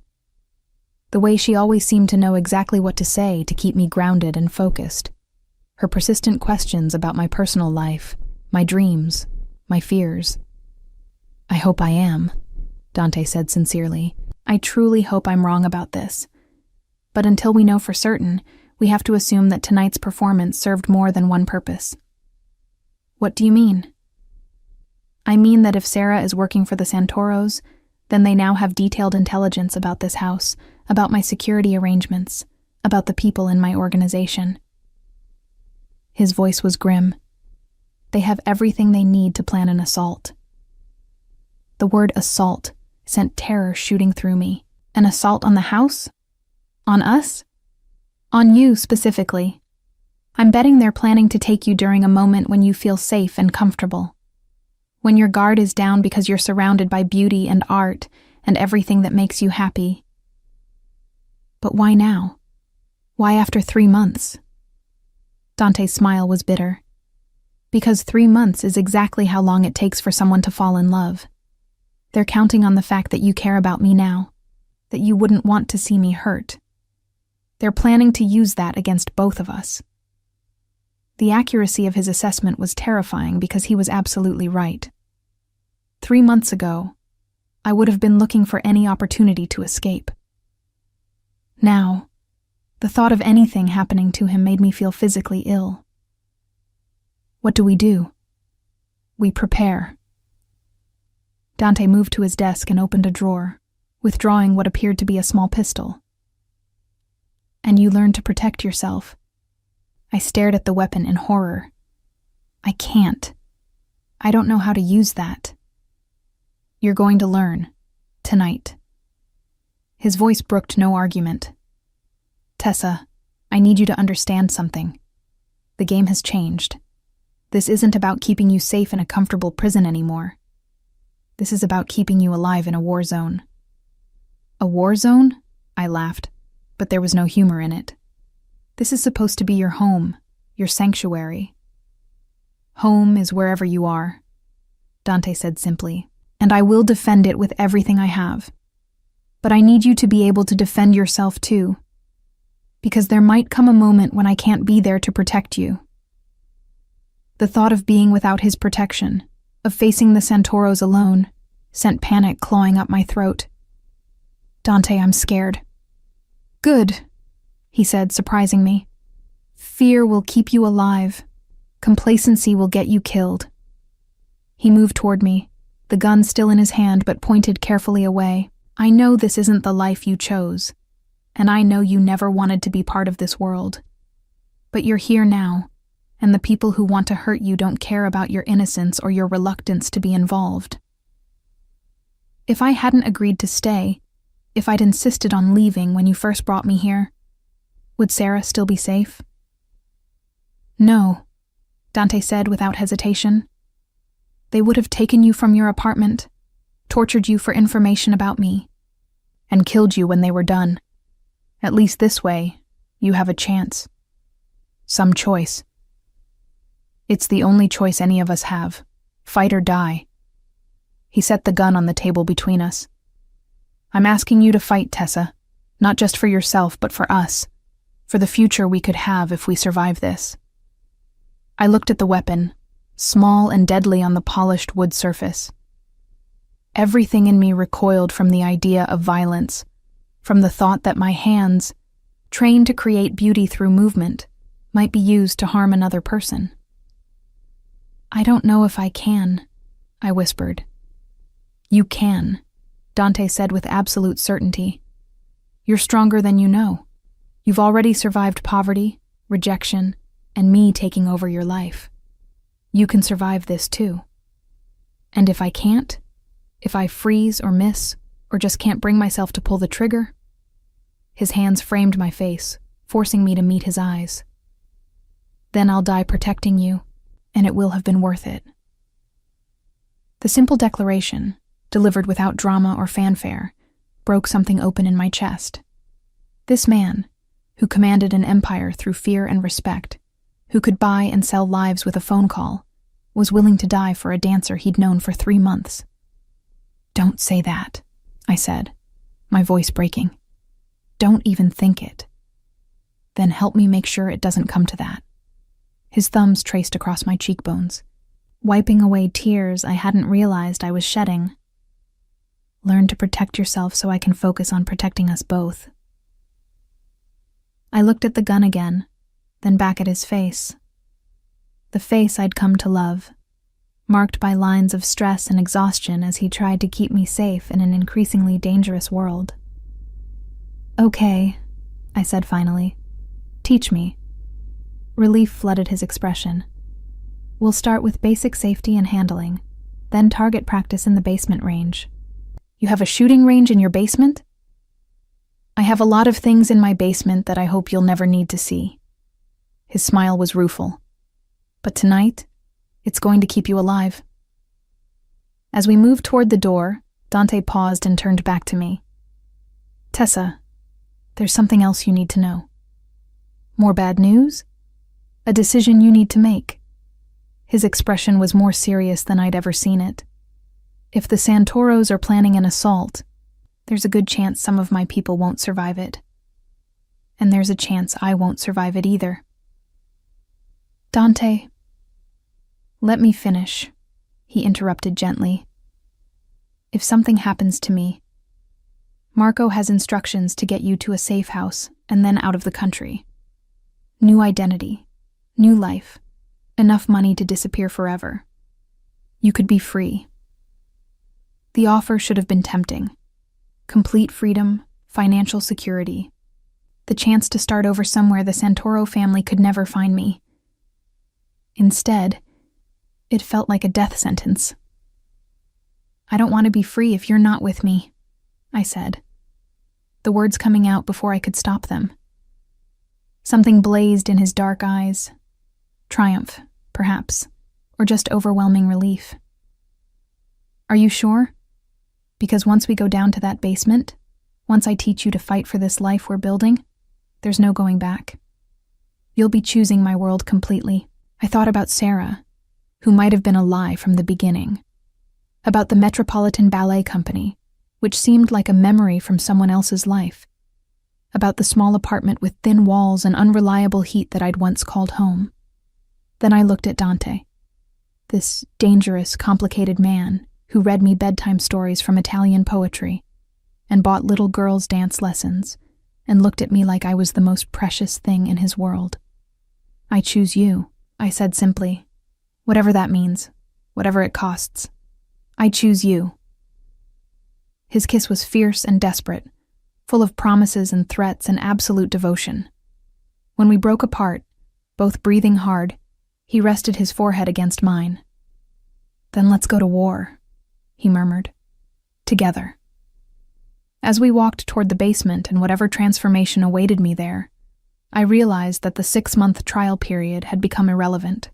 The way she always seemed to know exactly what to say to keep me grounded and focused. Her persistent questions about my personal life, my dreams, my fears. I hope I am, Dante said sincerely. I truly hope I'm wrong about this. But until we know for certain, we have to assume that tonight's performance served more than one purpose. What do you mean? I mean that if Sarah is working for the Santoros, then they now have detailed intelligence about this house, about my security arrangements, about the people in my organization. His voice was grim. They have everything they need to plan an assault. The word assault sent terror shooting through me. An assault on the house? On us? On you specifically. I'm betting they're planning to take you during a moment when you feel safe and comfortable. When your guard is down because you're surrounded by beauty and art and everything that makes you happy. But why now? Why after 3 months? Dante's smile was bitter. Because 3 months is exactly how long it takes for someone to fall in love. They're counting on the fact that you care about me now, that you wouldn't want to see me hurt. They're planning to use that against both of us. The accuracy of his assessment was terrifying because he was absolutely right. 3 months ago, I would have been looking for any opportunity to escape. Now, the thought of anything happening to him made me feel physically ill. What do? We prepare. Dante moved to his desk and opened a drawer, withdrawing what appeared to be a small pistol. And you learn to protect yourself. I stared at the weapon in horror. I can't. I don't know how to use that. You're going to learn. Tonight. His voice brooked no argument. Tessa, I need you to understand something. The game has changed. This isn't about keeping you safe in a comfortable prison anymore. This is about keeping you alive in a war zone. A war zone? I laughed, but there was no humor in it. This is supposed to be your home, your sanctuary. Home is wherever you are, Dante said simply, and I will defend it with everything I have. But I need you to be able to defend yourself too, because there might come a moment when I can't be there to protect you. The thought of being without his protection, of facing the Santoros alone, sent panic clawing up my throat. Dante, I'm scared. Good, he said, surprising me. Fear will keep you alive. Complacency will get you killed. He moved toward me, the gun still in his hand but pointed carefully away. I know this isn't the life you chose, and I know you never wanted to be part of this world. But you're here now, and the people who want to hurt you don't care about your innocence or your reluctance to be involved. If I hadn't agreed to stay, if I'd insisted on leaving when you first brought me here, would Sarah still be safe? No, Dante said without hesitation. They would have taken you from your apartment, tortured you for information about me, and killed you when they were done. At least this way, you have a chance. Some choice. It's the only choice any of us have. Fight or die. He set the gun on the table between us. I'm asking you to fight, Tessa, not just for yourself, but for us, for the future we could have if we survive this. I looked at the weapon, small and deadly on the polished wood surface. Everything in me recoiled from the idea of violence, from the thought that my hands, trained to create beauty through movement, might be used to harm another person. I don't know if I can, I whispered. You can, Dante said with absolute certainty. You're stronger than you know. You've already survived poverty, rejection, and me taking over your life. You can survive this too. And if I can't, if I freeze or miss, or just can't bring myself to pull the trigger, his hands framed my face, forcing me to meet his eyes. Then I'll die protecting you, and it will have been worth it. The simple declaration, delivered without drama or fanfare, broke something open in my chest. This man, who commanded an empire through fear and respect, who could buy and sell lives with a phone call, was willing to die for a dancer he'd known for 3 months. Don't say that, I said, my voice breaking. Don't even think it. Then help me make sure it doesn't come to that. His thumbs traced across my cheekbones. wiping away tears I hadn't realized I was shedding. Learn to protect yourself so I can focus on protecting us both. I looked at the gun again, then back at his face. The face I'd come to love, marked by lines of stress and exhaustion as he tried to keep me safe in an increasingly dangerous world. "Okay," I said finally. "Teach me." Relief flooded his expression. "We'll start with basic safety and handling, then target practice in the basement range." "You have a shooting range in your basement?" "I have a lot of things in my basement that I hope you'll never need to see." His smile was rueful. "But tonight, it's going to keep you alive." As we moved toward the door, Dante paused and turned back to me. "Tessa, there's something else you need to know." "More bad news?" "A decision you need to make." His expression was more serious than I'd ever seen it. "If the Santoros are planning an assault, there's a good chance some of my people won't survive it. And there's a chance I won't survive it either." "Dante, let me finish," he interrupted gently. "If something happens to me, Marco has instructions to get you to a safe house and then out of the country. New identity, new life, enough money to disappear forever. You could be free." The offer should have been tempting. Complete freedom, financial security, the chance to start over somewhere the Santoro family could never find me. Instead, it felt like a death sentence. "I don't want to be free if you're not with me," I said, the words coming out before I could stop them. Something blazed in his dark eyes. Triumph, perhaps, or just overwhelming relief. "Are you sure? Because once we go down to that basement, once I teach you to fight for this life we're building, there's no going back. You'll be choosing my world completely." I thought about Sarah, who might have been a lie from the beginning. About the Metropolitan Ballet Company, which seemed like a memory from someone else's life. About the small apartment with thin walls and unreliable heat that I'd once called home. Then I looked at Dante, this dangerous, complicated man who read me bedtime stories from Italian poetry and bought little girls' dance lessons and looked at me like I was the most precious thing in his world. "I choose you," I said simply. "Whatever that means, whatever it costs. I choose you." His kiss was fierce and desperate, full of promises and threats and absolute devotion. When we broke apart, both breathing hard, he rested his forehead against mine. "Then let's go to war," he murmured. "Together." As we walked toward the basement and whatever transformation awaited me there, I realized that the 6-month trial period had become irrelevant.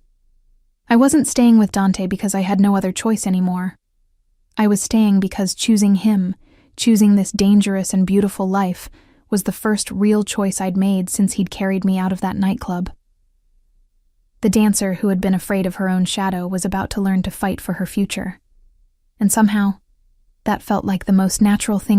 I wasn't staying with Dante because I had no other choice anymore. I was staying because choosing him, choosing this dangerous and beautiful life, was the first real choice I'd made since he'd carried me out of that nightclub. The dancer who had been afraid of her own shadow was about to learn to fight for her future. And somehow, that felt like the most natural thing